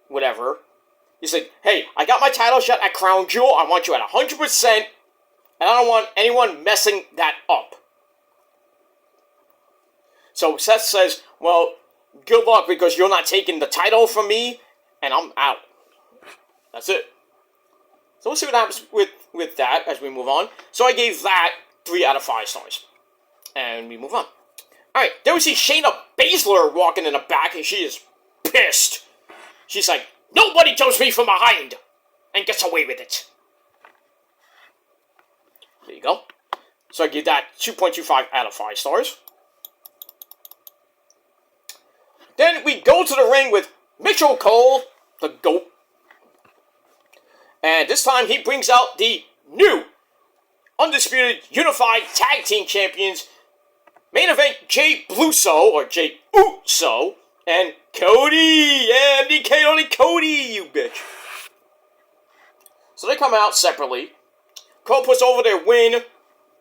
Whatever. He said, "Hey, I got my title shot at Crown Jewel. I want you at 100%, and I don't want anyone messing that up." So Seth says, "Well, good luck, because you're not taking the title from me, and I'm out." That's it. So we'll see what happens with that as we move on. So I gave that 3 out of 5 stars. And we move on. Alright, then we see Shayna Baszler walking in the back, and she is pissed. She's like, "Nobody jumps me from behind and gets away with it." There you go. So I give that 2.25 out of 5 stars. Then we go to the ring with Mitchell Cole, the GOAT. And this time he brings out the new Undisputed Unified Tag Team Champions. Main event, Jay Uso, and Cody. Yeah, MDK only Cody, you bitch. So they come out separately. Cole puts over their win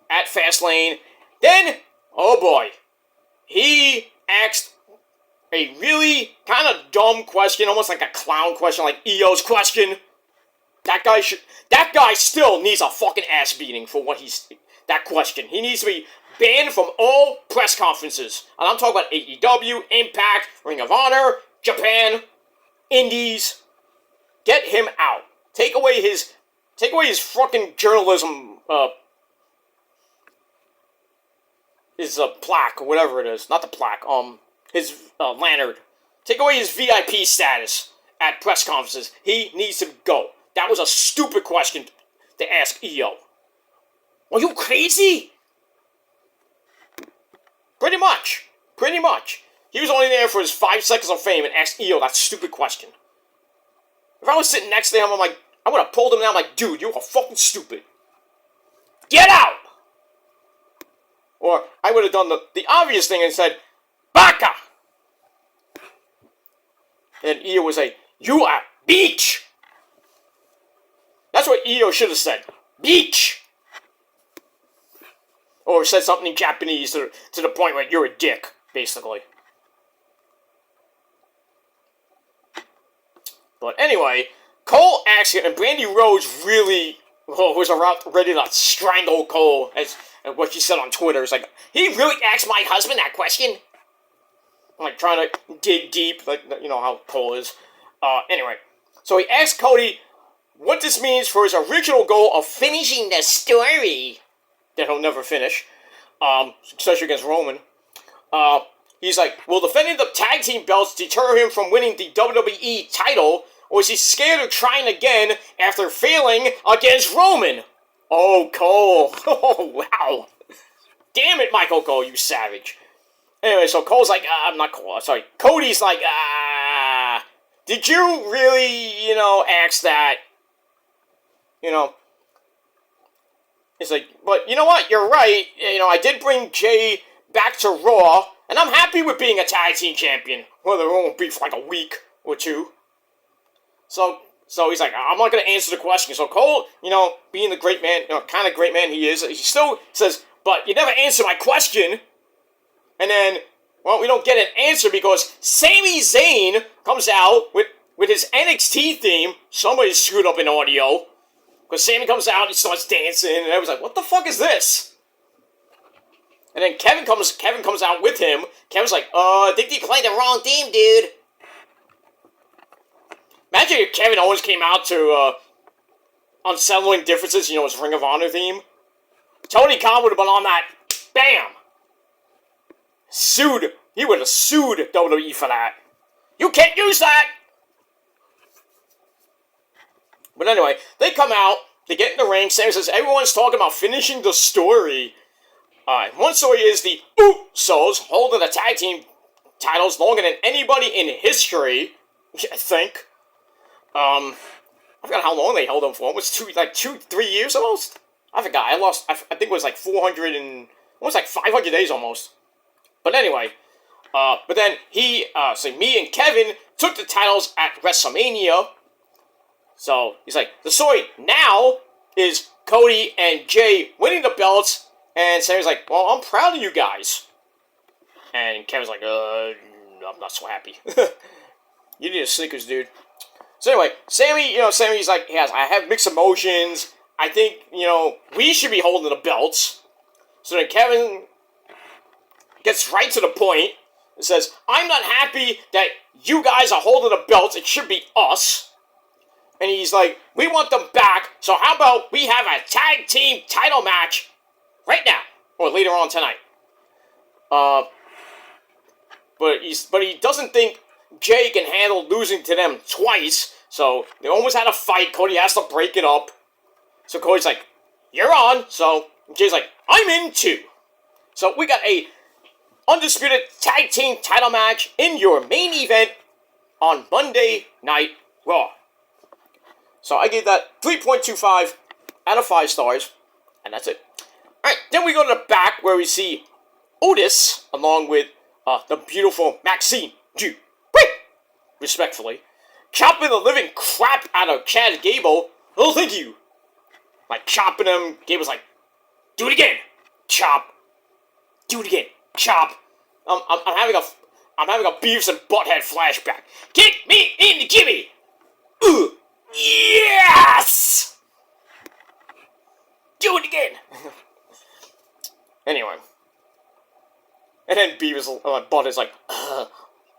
at Fastlane. Then, oh boy, he asked a really kind of dumb question, almost like a clown question, like EO's question. That guy still needs a fucking ass beating for that question. He needs to be banned from all press conferences. And I'm talking about AEW, Impact, Ring of Honor, Japan, Indies. Get him out. Take away his fucking journalism, his plaque, or whatever it is. Not the plaque, his lanyard. Take away his VIP status at press conferences. He needs to go. That was a stupid question to ask EO. Are you crazy? Pretty much. He was only there for his 5 seconds of fame and asked EO that stupid question. If I was sitting next to him, I would have pulled him down like, "Dude, you're fucking stupid. Get out!" Or I would have done the obvious thing and said, "Baka!" And EO would say, "You are beach!" That's what EO should have said. Beach! Or said something in Japanese to the point where you're a dick, basically. But anyway, Cole actually, and Brandy Rhodes really was ready to strangle Cole, as what she said on Twitter. It's like, he really asked my husband that question? Like, trying to dig deep, like, you know how Cole is. Anyway, so he asked Cody what this means for his original goal of finishing the story that he'll never finish, especially against Roman. He's like, will defending the tag team belts deter him from winning the WWE title, or is he scared of trying again after failing against Roman? Oh, Cole. Oh, wow. Damn it, Michael Cole, you savage. Anyway, so Cole's like, I'm not Cole, sorry. Cody's like, did you really, ask that? It's like, but you know what, you're right. I did bring Jay back to Raw, and I'm happy with being a tag team champion. Whether it won't be for like a week or two. So he's like, I'm not going to answer the question. So Cole, being the great man, kind of great man he is, he still says, but you never answer my question. And then, well, we don't get an answer because Sami Zayn comes out with his NXT theme. Somebody screwed up in audio. Because Sami comes out, he starts dancing, and everyone's like, what the fuck is this? And then Kevin comes out with him. Kevin's like, I think you played the wrong theme, dude. Imagine if Kevin Owens came out to Unsettling Differences, his Ring of Honor theme. Tony Khan would have been on that. Bam! Sued. He would have sued WWE for that. You can't use that! But anyway, they come out, they get in the ring, Sami says, everyone's talking about finishing the story. One story is the Usos holding the tag team titles longer than anybody in history, I think. I forgot how long they held them for. It was 3 years almost? I forgot. I think it was like 400 and, almost like 500 days almost. But anyway, but then me and Kevin took the titles at WrestleMania. So, he's like, the story now is Cody and Jay winning the belts, and Sami's like, well, I'm proud of you guys. And Kevin's like, I'm not so happy. You need a Snickers, dude. So anyway, Sami's like, yes, I have mixed emotions. I think, we should be holding the belts. So then Kevin gets right to the point and says, I'm not happy that you guys are holding the belts. It should be us. And he's like, we want them back, so how about we have a tag team title match right now, or later on tonight. But he doesn't think Jay can handle losing to them twice, so they almost had a fight. Cody has to break it up. So Cody's like, you're on. So Jay's like, I'm in too. So we got a undisputed tag team title match in your main event on Monday Night Raw. So I gave that 3.25 out of 5 stars, and that's it. Alright, then we go to the back where we see Otis, along with the beautiful Maxine Dupree, respectfully, chopping the living crap out of Chad Gable. Oh, thank you. Like, chopping him. Gable's like, do it again. Chop. Do it again. Chop. I'm having a Beavis and Butthead flashback. Kick me in the gimme. Ugh. Yes! Do it again! Anyway. And then Beavis, Butt is like,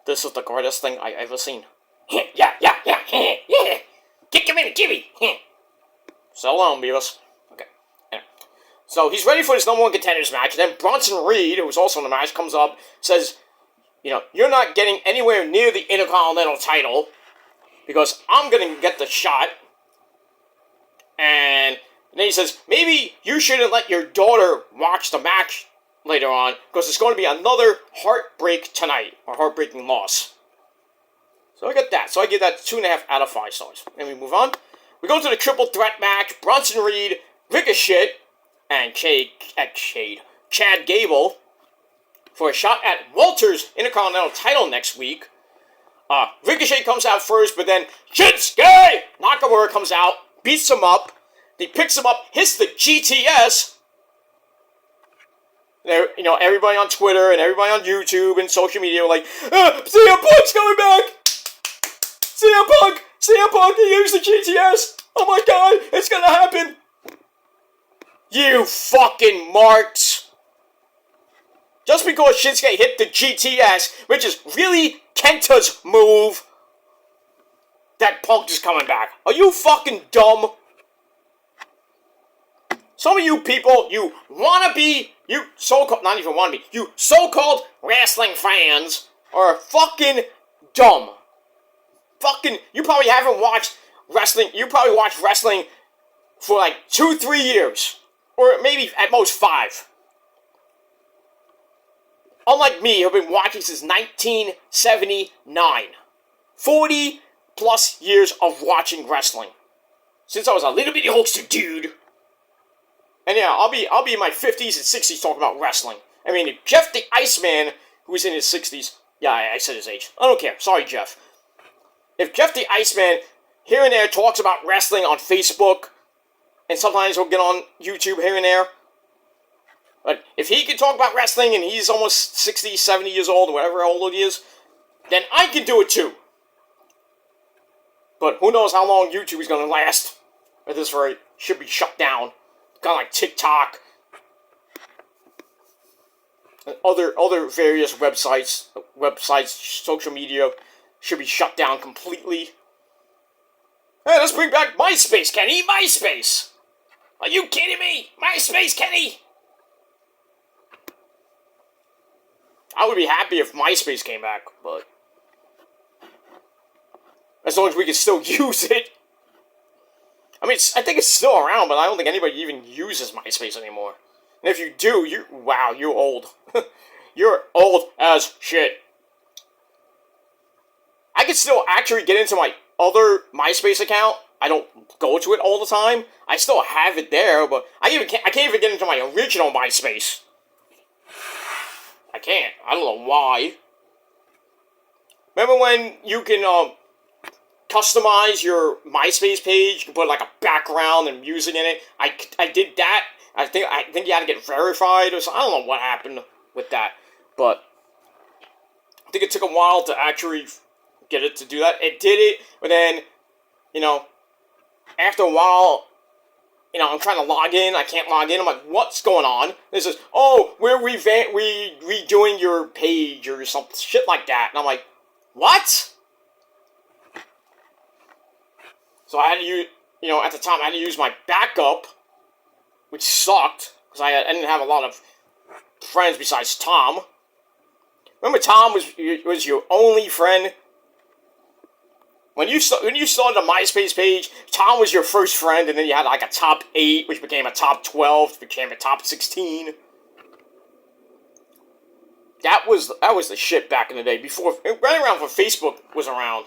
this is the greatest thing I ever seen. Yeah. Kick him in the gimme! So long, Beavis. Okay. Anyway. So he's ready for his number 1 contenders match, and then Bronson Reed, who's also in the match, comes up, says, you're not getting anywhere near the Intercontinental title, because I'm going to get the shot. And then he says, maybe you shouldn't let your daughter watch the match later on, because it's going to be another heartbreak tonight, or heartbreaking loss. So I get that. So I give that 2.5 out of 5 stars. And we move on. We go to the triple threat match. Bronson Reed, Ricochet, and Chad Gable for a shot at Walter's Intercontinental title next week. Ricochet comes out first, but then Shinsuke Nakamura comes out, beats him up. He picks him up, hits the GTS. There, everybody on Twitter and everybody on YouTube and social media were like, CM Punk's coming back! CM Punk! CM Punk can use the GTS! Oh my god, it's gonna happen! You fucking marks! Just because Shinsuke hit the GTS, which is really Kenta's move, that Punk is coming back. Are you fucking dumb? Some of you people, you wannabe, you so-called, not even wannabe, you so-called wrestling fans are fucking dumb. Fucking, you probably haven't watched wrestling, you probably watched wrestling for like 2-3 years. Or maybe at most 5. Unlike me, I've been watching since 1979. 40 plus years of watching wrestling. Since I was a little bitty Hulkster dude. And yeah, I'll be in my 50s and 60s talking about wrestling. I mean, if Jeff the Iceman, who's in his 60s, yeah, I said his age. I don't care. Sorry, Jeff. If Jeff the Iceman here and there talks about wrestling on Facebook, and sometimes he'll get on YouTube here and there, but if he can talk about wrestling and he's almost 60, 70 years old, or whatever old he is, then I can do it too. But who knows how long YouTube is going to last. At this rate, should be shut down. Kind of like TikTok. And other various websites, social media, should be shut down completely. Hey, let's bring back MySpace, Kenny! MySpace! Are you kidding me? MySpace, Kenny! I would be happy if MySpace came back, but as long as we can still use it. I mean, I think it's still around, but I don't think anybody even uses MySpace anymore. And if you do, you're old. You're old as shit. I can still actually get into my other MySpace account. I don't go to it all the time. I still have it there, but I can't even get into my original MySpace. I can't. I don't know why. Remember when you can customize your MySpace page? You can put like a background and music in it. I did that. I think you had to get verified or something. I don't know what happened with that, but I think it took a while to actually get it to do that. It did it, but then, after a while, I'm trying to log in. I can't log in. I'm like, what's going on? It says, oh, we're redoing your page or some shit like that. And I'm like, what? So I had to use, at the time, I had to use my backup, which sucked, because I didn't have a lot of friends besides Tom. Remember Tom was your only friend? When you started a MySpace page, Tom was your first friend, and then you had like a top 8, which became a top 12, which became a top 16. That was the shit back in the day. Before, right around when Facebook was around.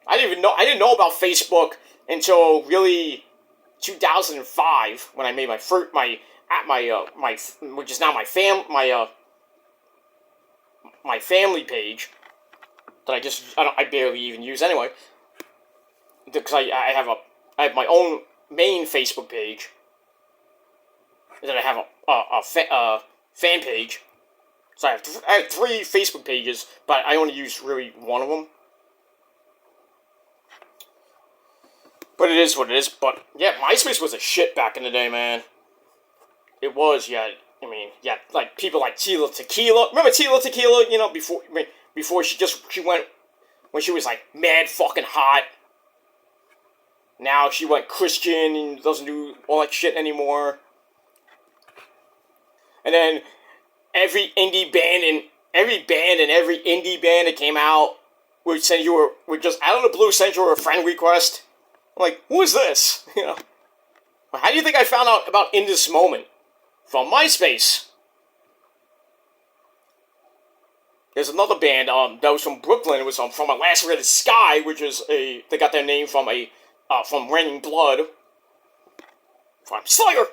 I didn't know about Facebook until really 2005 when I made my first which is now my family page. That I barely even use anyway, because I have my own main Facebook page, and then I have a fan page. So I have 3 Facebook pages, but I only use really one of them. But it is what it is. But yeah, MySpace was a shit back in the day, man. It was, yeah. I mean, yeah, like people like Tila Tequila. Remember Tila Tequila? Before she went, when she was like mad fucking hot. Now she went Christian and doesn't do all that shit anymore. And then every indie band and every indie band that came out would just out of the blue send you a friend request. I'm like, who is this? How do you think I found out about In This Moment? From MySpace. There's another band that was from Brooklyn. It was from A Lacerated Sky, which is they got their name from from Raining Blood. From Slayer,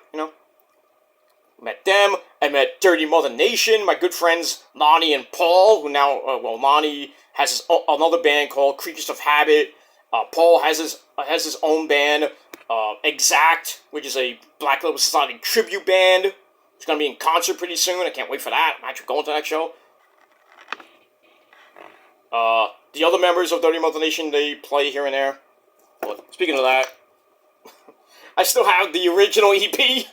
Met them. I met Dirty Mother Nation, my good friends Lonnie and Paul, who now, Lonnie has another band called Creatures of Habit. Paul has his own band, Exact, which is a Black Label Society tribute band. It's going to be in concert pretty soon. I can't wait for that. I'm actually going to that show. the other members of Dirty Mother Nation, they play here and there. But speaking of that, I still have the original EP.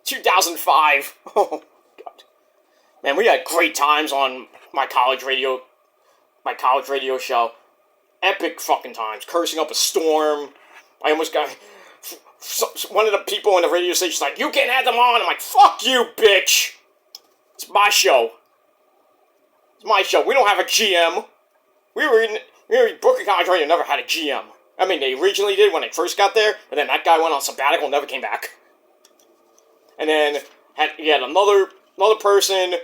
2005. Oh, God. Man, we had great times on my college radio show. Epic fucking times. Cursing up a storm. I almost got... One of the people in the radio station's like, you can't have them on. I'm like, fuck you, bitch. It's my show. It's my show. We don't have a GM. Brooklyn College Radio never had a GM. I mean, they originally did when they first got there, and then that guy went on sabbatical and never came back. And then you had another person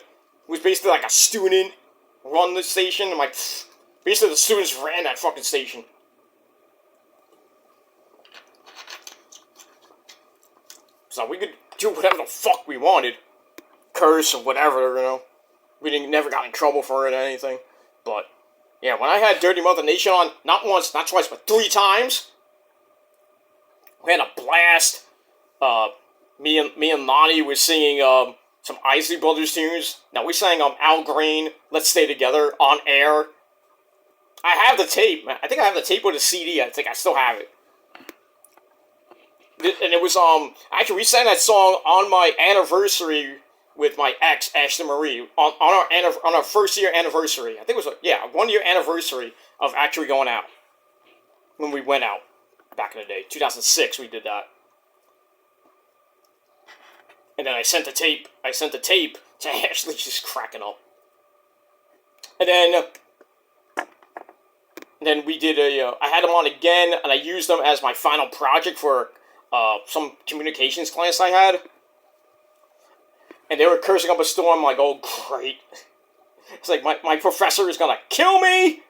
who was basically like a student run the station. I'm like, basically the students ran that fucking station. So we could do whatever the fuck we wanted. Curse or whatever, you know. We never got in trouble for it or anything. But, yeah, when I had Dirty Mother Nation on, not once, not twice, but 3 times, we had a blast. Me and Lonnie were singing some Isley Brothers tunes. Now, we sang Al Green, Let's Stay Together, on air. I have the tape. I think I have the tape with a CD. I think I still have it. And it was, actually, we sang that song on my anniversary with my ex, Ashton Marie, on our first year anniversary. I think it was, a 1 year anniversary of actually going out. When we went out, back in the day. 2006, we did that. And then I sent the tape to Ashley, just cracking up. And then we did I had them on again, and I used them as my final project for some communications class I had. And they were cursing up a storm. I'm like, oh, great. It's like, my professor is gonna kill me.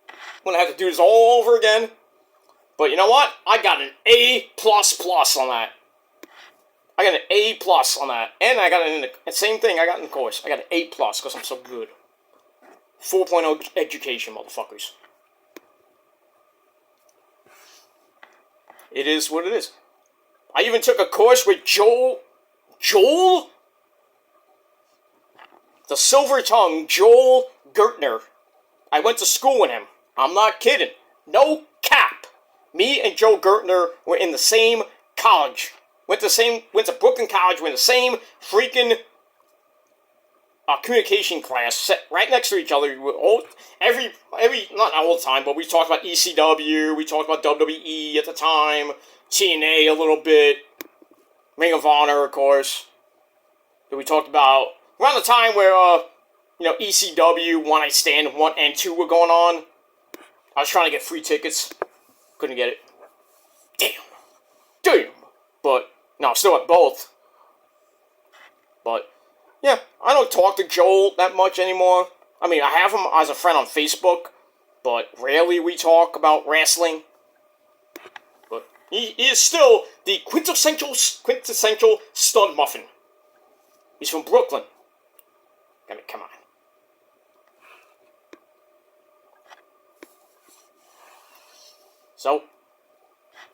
I'm gonna have to do this all over again. But you know what? I got an A++ on that. I got an A+ on that. And I got it in the same thing I got in the course. I got an A+ because I'm so good. 4.0 education, motherfuckers. It is what it is. I even took a course with Joel? The Silver Tongue, Joel Gertner. I went to school with him. I'm not kidding. No cap. Me and Joe Gertner were in the same college. Went to Brooklyn College. We're in the same freaking communication class, set right next to each other. We were not all the time, but we talked about ECW. We talked about WWE at the time. TNA a little bit. Ring of Honor, of course. Then we talked about around the time where ECW, One Night Stand 1 and 2 were going on. I was trying to get free tickets. Couldn't get it. Damn. But, no, I'm still at both. But, yeah, I don't talk to Joel that much anymore. I mean, I have him as a friend on Facebook, but rarely we talk about wrestling. But he is still the quintessential stud muffin. He's from Brooklyn. I mean, come on.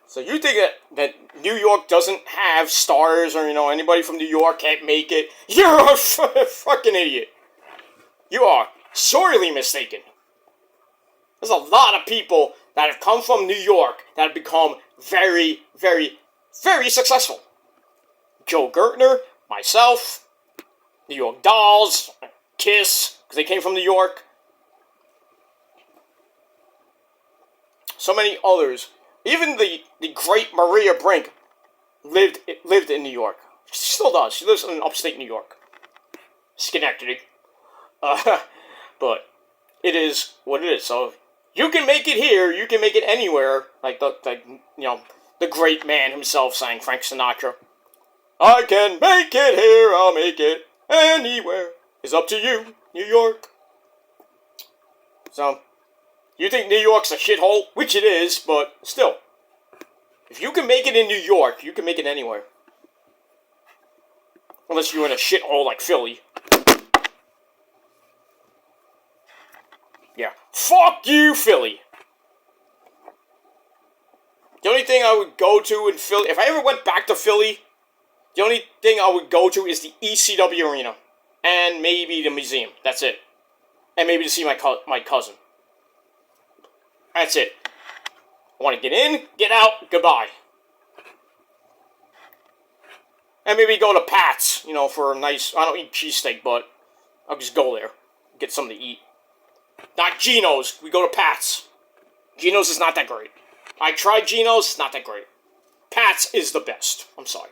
So you think that New York doesn't have stars or, anybody from New York can't make it? You're a fucking idiot. You are sorely mistaken. There's a lot of people that have come from New York that have become very, very, very successful. Joe Gertner, myself, New York Dolls, Kiss, because they came from New York. So many others. Even the great Maria Brink lived in New York. She still does. She lives in upstate New York. Schenectady. But it is what it is. So you can make it here. You can make it anywhere. Like the great man himself sang, Frank Sinatra. I can make it here. I'll make it anywhere. It's up to you, New York. So you think New York's a shithole? Which it is, but still. If you can make it in New York, you can make it anywhere. Unless you're in a shithole like Philly. Yeah. Fuck you, Philly! The only thing I would go to in Philly... If I ever went back to Philly, the only thing I would go to is the ECW arena. And maybe the museum. That's it. and maybe to see my cousin. That's it. I want to get in, get out, goodbye. And maybe go to Pat's, for a nice, I don't eat cheesesteak, but I'll just go there, get something to eat. Not Geno's, we go to Pat's. Geno's is not that great. I tried Geno's, it's not that great. Pat's is the best, I'm sorry.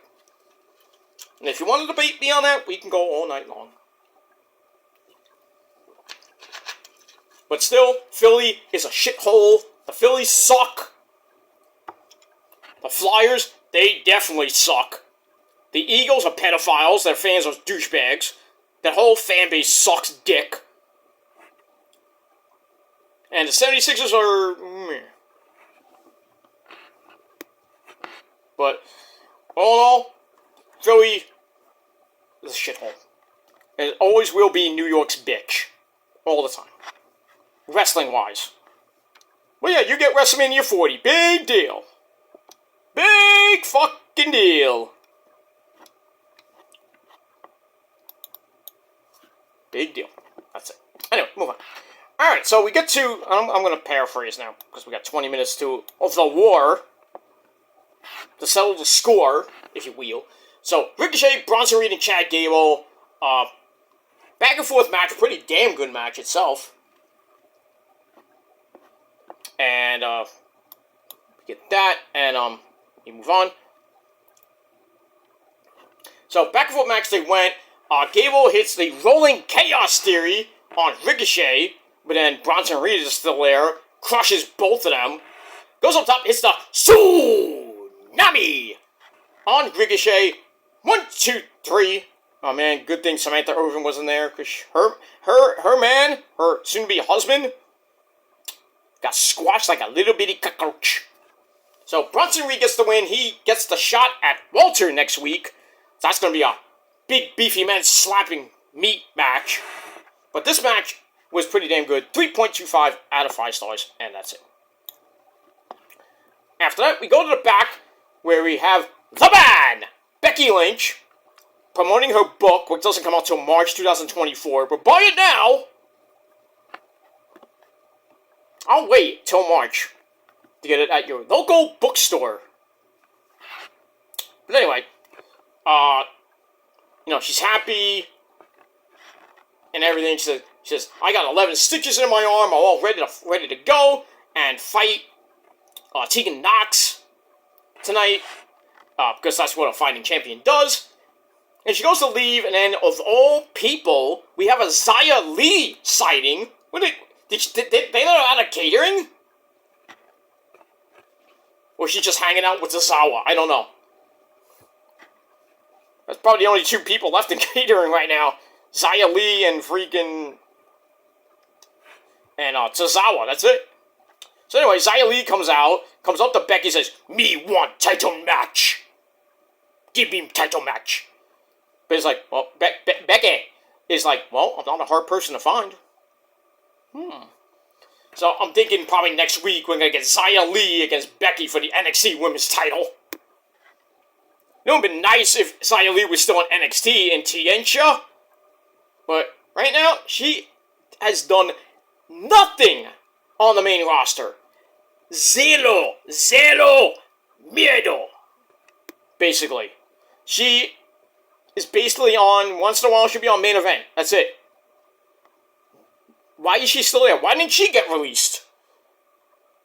And if you want to debate me on that, we can go all night long. But still, Philly is a shithole. The Phillies suck. The Flyers, they definitely suck. The Eagles are pedophiles. Their fans are douchebags. That whole fan base sucks dick. And the 76ers are meh. But, all in all, Philly is a shithole. And it always will be New York's bitch. All the time. Wrestling-wise. Well, yeah, you get WrestleMania 40. Big deal. Big fucking deal. Big deal. That's it. Anyway, move on. Alright, so we get to... I'm going to paraphrase now, because we got 20 minutes of the war to settle the score, if you will. So, Ricochet, Bronson Reed, and Chad Gable. Back and forth match. Pretty damn good match itself. And, we get that, and, we move on. So, back and forth match they went. Gable hits the Rolling Chaos Theory on Ricochet, but then Bronson Reed is still there, crushes both of them, goes up top, hits the Tsunami on Ricochet. 1, 2, 3. Oh man, good thing Samantha Irvin wasn't there, because her man, her soon-to-be husband, got squashed like a little bitty cockroach. So Bronson Reed gets the win. He gets the shot at Walter next week. So that's going to be a big, beefy man slapping meat match. But this match was pretty damn good. 3.25 out of 5 stars, and that's it. After that, we go to the back, where we have the man, Becky Lynch, promoting her book, which doesn't come out till March 2024. But buy it now. I'll wait till March to get it at your local bookstore. But anyway, she's happy and everything. She says, I got 11 stitches in my arm. I'm all ready to go and fight Tegan Knox tonight, because that's what a fighting champion does. And she goes to leave, and then of all people, we have a Xia Li sighting. Did they let her out of catering? Or is she just hanging out with Tozawa? I don't know. That's probably the only 2 people left in catering right now. Xia Li and freaking... And Tozawa, that's it. So anyway, Xia Li comes up to Becky and says, "Me want title match. Give me title match." But it's like, well, Becky is like, well, I'm not a hard person to find. So I'm thinking probably next week we're going to get Xia Li against Becky for the NXT Women's title. It would have been nice if Xia Li was still on NXT in Tientia. But right now, she has done nothing on the main roster. Zero miedo. Basically. She is basically on, once in a while she'll be on main event. That's it. Why is she still there? Why didn't she get released?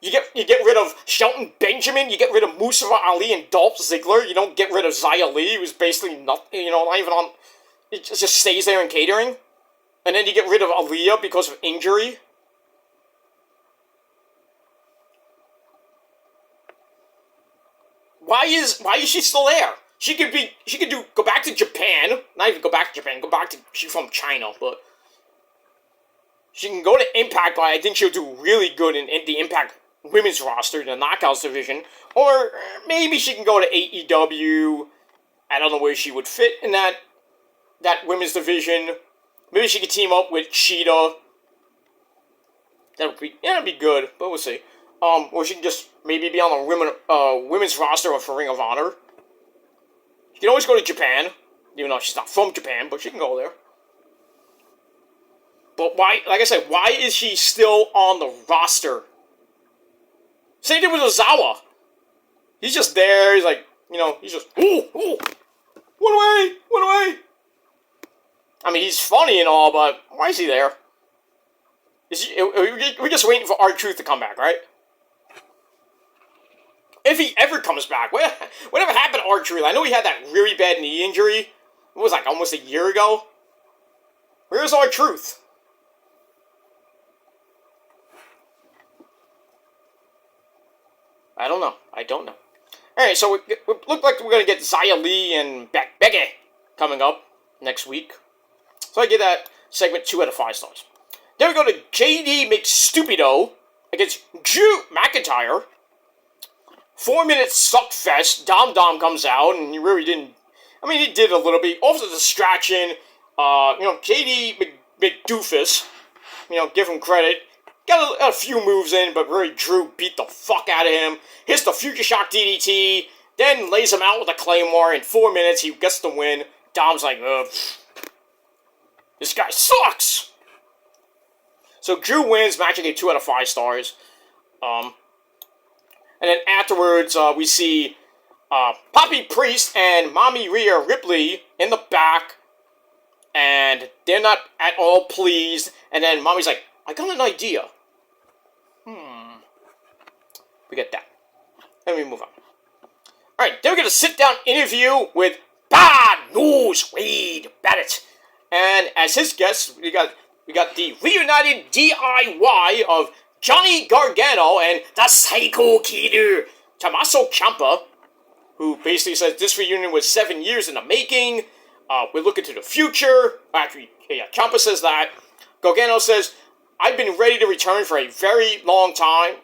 You get rid of Shelton Benjamin, you get rid of Mustafa Ali and Dolph Ziggler, you don't get rid of Xia Li, who's basically not even on, it just stays there in catering. And then you get rid of Aaliyah because of injury. Why is she still there? She could go back to Japan, not even go back to Japan, she's from China, but she can go to Impact, but I think she'll do really good in the Impact women's roster, the Knockouts division. Or maybe she can go to AEW. I don't know where she would fit in that women's division. Maybe she could team up with Cheetah. That'd be good, but we'll see. Or she can just maybe be on the women's roster for Ring of Honor. She can always go to Japan, even though she's not from Japan, but she can go there. But why, like I said, why is she still on the roster? Same thing with Ozawa. He's just there, he's like, he's just, ooh, one away. I mean, he's funny and all, but why is he there? We're just waiting for R-Truth to come back, right? If he ever comes back. Whatever happened to R-Truth? I know he had that really bad knee injury. It was like almost a year ago. Where's R-Truth? I don't know. Alright, so we look like we're going to get Xia Li and Becky coming up next week. So I give that segment 2 out of 5 stars. Then we go to JD McStupido against Drew McIntyre. 4-minute suckfest. Dom comes out, and he really didn't. I mean, he did a little bit. Also, distraction. JD McDoofus. Give him credit. Got a few moves in, but really Drew beat the fuck out of him. Hits the Future Shock DDT. Then lays him out with a Claymore. In 4 minutes, he gets the win. Dom's like, this guy sucks! So Drew wins, match again 2 out of 5 stars. And then afterwards, we see Poppy Priest and Mommy Rhea Ripley in the back. And they're not at all pleased. And then Mommy's like, I got an idea. We get that. Then we move on. Alright, then we get a sit-down interview with Bad News Wade Barrett. And as his guest, we got the reunited DIY of Johnny Gargano and the Psycho Killer, Tommaso Ciampa, who basically says this reunion was 7 years in the making. We're looking to the future. Actually, Ciampa says that. Gargano says, I've been ready to return for a very long time.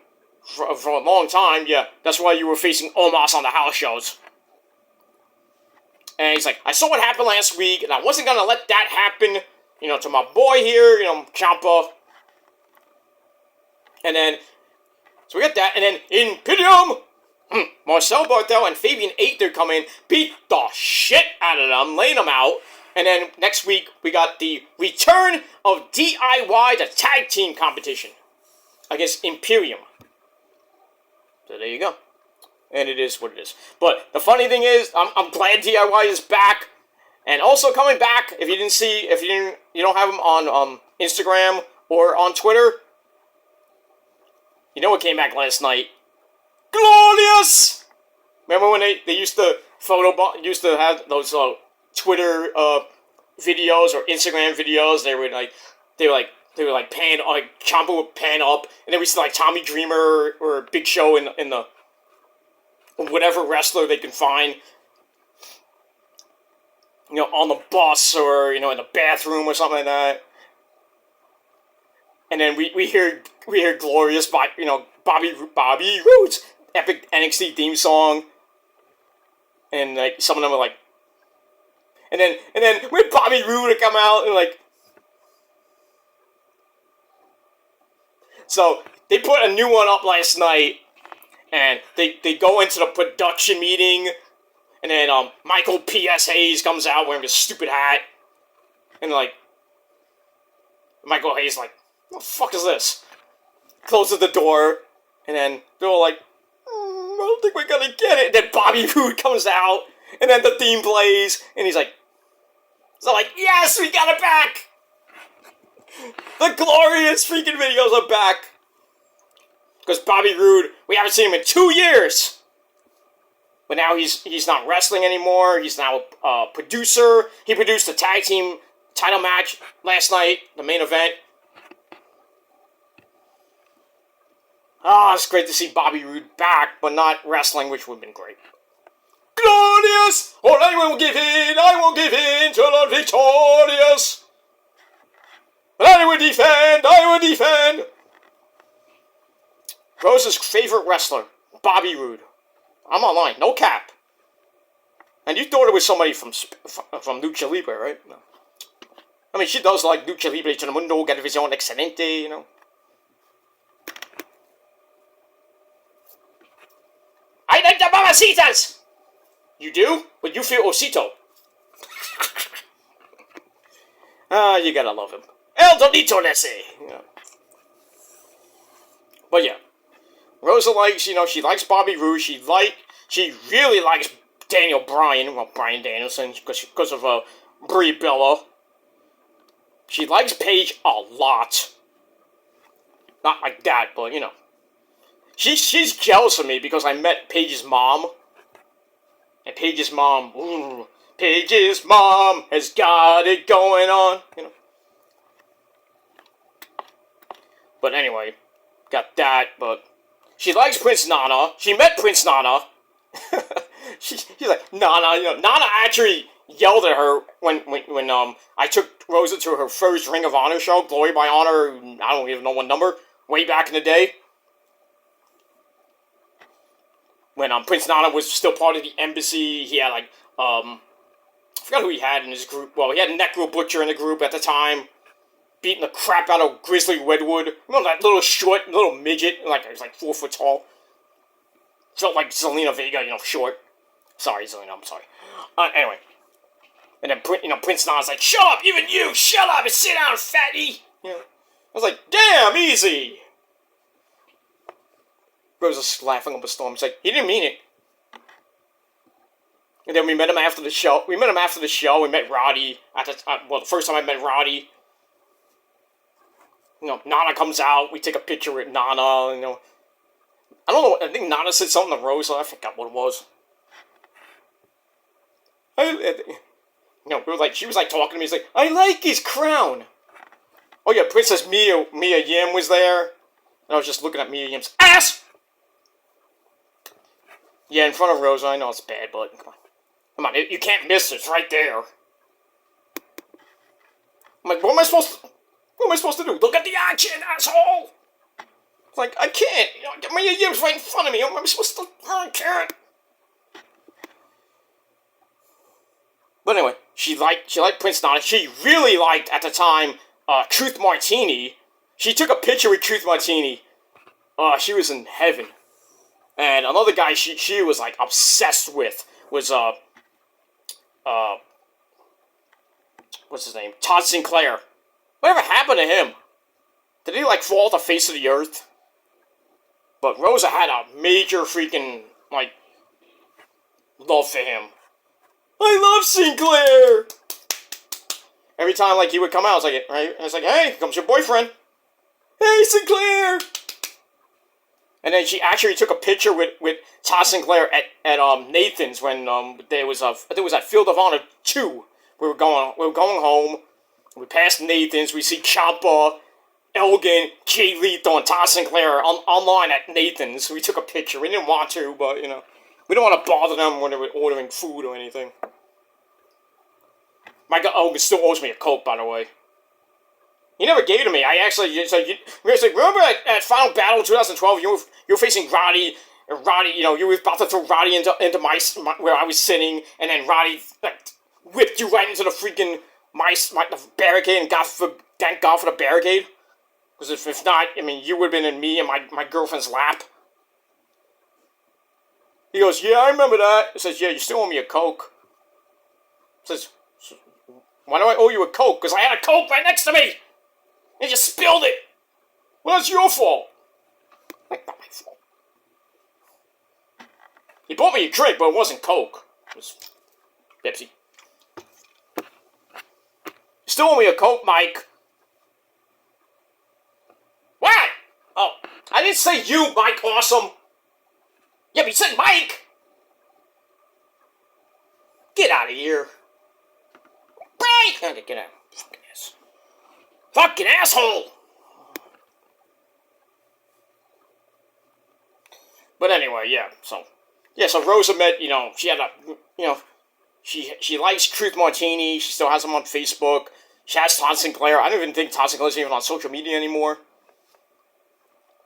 For a long time, yeah. That's why you were facing Omos on the house shows. And he's like, I saw what happened last week, and I wasn't going to let that happen, to my boy here, Ciampa. And then, so we got that, and then Imperium, Marcel Barthel and Fabian Aichner come in, beat the shit out of them, laying them out. And then next week, we got the return of DIY, the tag team competition against Imperium. So there you go. And it is what it is. But the funny thing is, I'm glad DIY is back. And also coming back, if you don't have him on Instagram or on Twitter, you know what came back last night? Glorious! Remember when they used to have those Twitter videos or Instagram videos? They were like pan, like Ciampa would pan up, and then we see like Tommy Dreamer or Big Show in the whatever wrestler they can find, on the bus or in the bathroom or something like that. And then we hear Glorious by Bobby Roode's epic NXT theme song, and like some of them are like, and then when Bobby Roode would come out and like. So, they put a new one up last night, and they go into the production meeting, and then Michael P.S. Hayes comes out wearing his stupid hat, and like, Michael Hayes like, what the fuck is this? Closes the door, and then they're all like, I don't think we're gonna get it. And then Bobby Roode comes out, and then the theme plays, and he's like, yes, we got it back! The glorious freaking videos are back! Because Bobby Roode, we haven't seen him in 2 years! But now he's not wrestling anymore, he's now a producer. He produced the tag team title match last night, the main event. It's great to see Bobby Roode back, but not wrestling, which would have been great. Glorious! Or I won't give in till I'm victorious! But I will defend! Rose's favorite wrestler, Bobby Roode. I'm online, no cap. And you thought it was somebody from Lucha Libre, right? No. I mean, she does like Lucha Libre to the Mundo, Televisión Excelente, I like the Mamacitas! You do? But you feel Osito. You gotta love him. El Donito Nesse. But yeah, Rosa likes, she likes Bobby Roode. She really likes Daniel Bryan. Well, Bryan Danielson, because of Brie Bella. She likes Paige a lot. Not like that, but she's jealous of me because I met Paige's mom. And Paige's mom, Paige's mom has got it going on. But anyway, got that. But she likes Prince Nana. She met Prince Nana. She's like Nana. Nana actually yelled at her when I took Rosa to her first Ring of Honor show, Glory by Honor. I don't even know what number. Way back in the day. When Prince Nana was still part of the embassy, he had I forgot who he had in his group. Well, he had Necro Butcher in the group at the time, beating the crap out of Grizzly Wedwood. Remember that little midget, he was 4 foot tall. Felt like Zelina Vega, short. Sorry, Zelina, I'm sorry. Anyway, and then Prince Nana's like, "Shut up, even you, shut up and sit down, fatty." I was like, "Damn, easy." Rosa's laughing up a storm. He's like, he didn't mean it. And then we met him after the show. We met Roddy the first time I met Roddy. Nana comes out. We take a picture with Nana. I don't know. I think Nana said something to Rosa. I forgot what it was. She was talking to me. He's like, "I like his crown." Oh yeah, Princess Mia Yim was there. And I was just looking at Mia Yim's ass. Yeah, in front of Rosa. I know it's bad, but come on, you can't miss it. It's right there. I'm like, what am I supposed to do? Look at the action, asshole! It's like, I can't. Mia Yim's right in front of me. What am I supposed to? I can't. But anyway, she liked Prince Nana. She really liked at the time Truth Martini. She took a picture with Truth Martini. She was in heaven. And another guy she was obsessed with was what's his name? Todd Sinclair. Whatever happened to him? Did he fall off the face of the earth? But Rosa had a major freaking love for him. I love Sinclair. Every time he would come out, I was like, "Hey, here comes your boyfriend. Hey, Sinclair." And then she actually took a picture with Todd Sinclair at Nathan's when there was I think it was at Field of Honor 2. We were going home. We passed Nathan's. We see Ciampa, Elgin, Jay Lethal, and Todd Sinclair online at Nathan's. We took a picture. We didn't want to, but we don't want to bother them when they were ordering food or anything. My God, Elgin still owes me a Coke, by the way. He never gave it to me. I actually, remember at Final Battle 2012, you were facing Roddy, and Roddy, you were about to throw Roddy into my where I was sitting, and then Roddy whipped you right into the freaking my barricade, and thank God for the barricade. Because if not, you would have been in me and my girlfriend's lap. He goes, "Yeah, I remember that." He says, "Yeah, you still owe me a Coke." He says, "Why do I owe you a Coke?" "Because I had a Coke right next to me! And you spilled it! Well, that's your fault." Not my fault. He bought me a drink, but it wasn't Coke. It was Pepsi. You still owe me a Coke, Mike. What? Oh, I didn't say you, Mike Awesome. Yeah, but you said Mike. Get out of here. Mike! Okay, get out. Fucking ass. Fucking asshole! But anyway, yeah, so Rosa met, she had she likes Truth Martini. She still has him on Facebook. She has Todd Sinclair. I don't even think Todd Sinclair's even on social media anymore.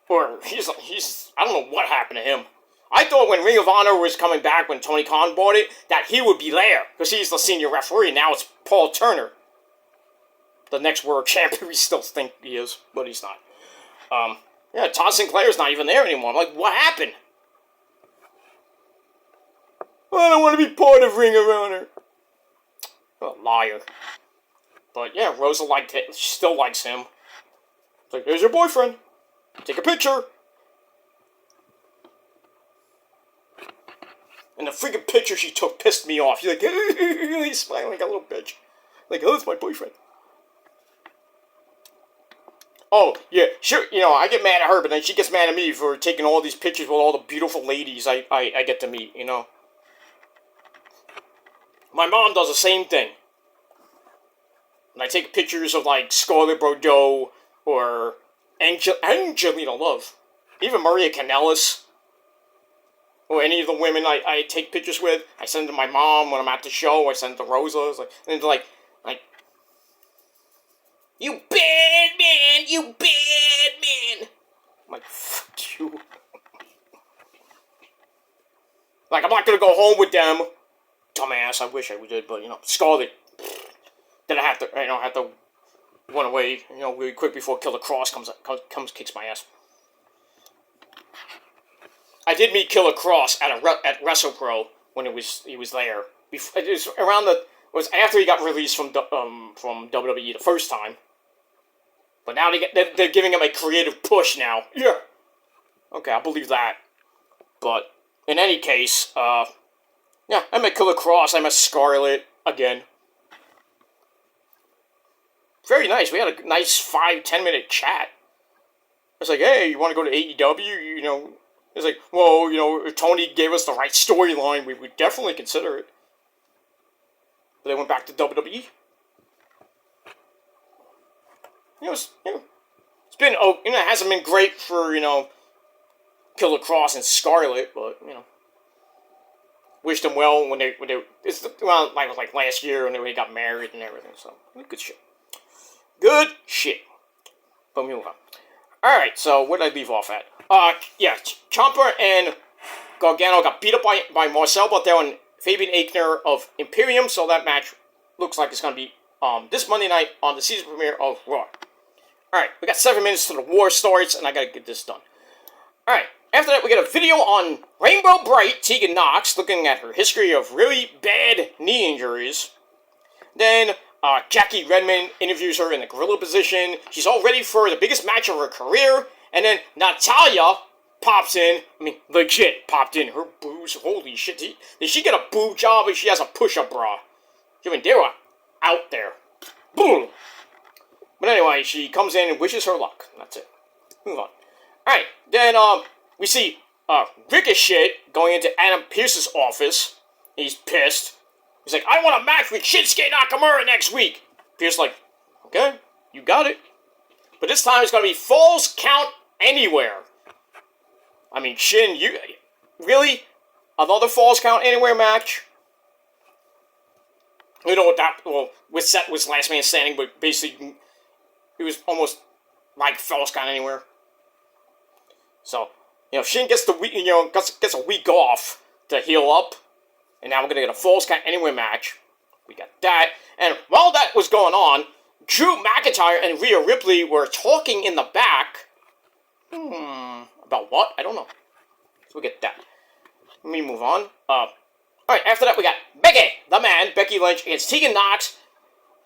Or he's I don't know what happened to him. I thought when Ring of Honor was coming back, when Tony Khan bought it, that he would be there. Because he's the senior referee. Now it's Paul Turner. The next world champion, we still think he is, but he's not. Yeah, Todd Sinclair's not even there anymore. I'm like, what happened? I don't want to be part of Ring of Honor. Oh, liar. But yeah, Rosa liked it. She still likes him. It's like, here's your boyfriend. Take a picture. And the freaking picture she took pissed me off. She's like, he's smiling like a little bitch. Like, oh, it's my boyfriend. Oh, yeah, sure, I get mad at her, but then she gets mad at me for taking all these pictures with all the beautiful ladies I get to meet, My mom does the same thing. And I take pictures of, like, Scarlett Bordeaux or Angelina Love. Even Maria Kanellis. Or any of the women I take pictures with. I send them to my mom when I'm at the show. I send it to Rosa. And they're like, you bad man! You bad man! I'm like, fuck you. Like, I'm not gonna go home with them. Dumbass, I wish I did, but, Scarlett. Then I have to run away, really quick before Killer Kross comes kicks my ass. I did meet Killer Kross at WrestlePro when he was there. It was after he got released from WWE the first time. But now they're giving him a creative push now. Yeah. Okay, I believe that. But in any case, yeah, I met Killer Kross. I met Scarlett again. Very nice. We had a nice 5-10 minute chat. I was like, hey, you want to go to AEW? It's like, well, if Tony gave us the right storyline, we would definitely consider it. But they went back to WWE. It's been, it hasn't been great for, Killer Kross and Scarlett, but, wished them well when like last year when they got married and everything, so, good shit. Good shit. But we move on. Alright, so where did I leave off at? Yeah, Ciampa and Gargano got beat up by Marcel Barthel and Fabian Aichner of Imperium, so that match looks like it's going to be this Monday night on the season premiere of Raw. Alright, we got 7 minutes till the war starts, and I gotta get this done. Alright, after that we get a video on Rainbow Bright, Tegan Nox, looking at her history of really bad knee injuries. Then, Jackie Redmond interviews her in the gorilla position. She's all ready for the biggest match of her career. And then Natalya pops in. I mean, legit popped in. Her boobs, holy shit. Did she get a boob job or she has a push-up bra? I mean, they were out there. Boom! But anyway, she comes in and wishes her luck. That's it. Move on. Alright, then we see Ricochet going into Adam Pearce's office. He's pissed. He's like, I want a match with Shinsuke Nakamura next week. Pearce's like, okay, you got it. But this time it's going to be Falls Count Anywhere. I mean, Shin, you... Really? Another Falls Count Anywhere match? You know what that... Well, with Seth was Last Man Standing, but basically... It was almost like Falls Count Anywhere. So, Shin gets the week, gets a week off to heal up. And now we're going to get a Falls Count Anywhere match. We got that. And while that was going on, Drew McIntyre and Rhea Ripley were talking in the back. About what? I don't know. So we get that. Let me move on. Alright, after that we got Becky, the man, Becky Lynch against Tegan Nox.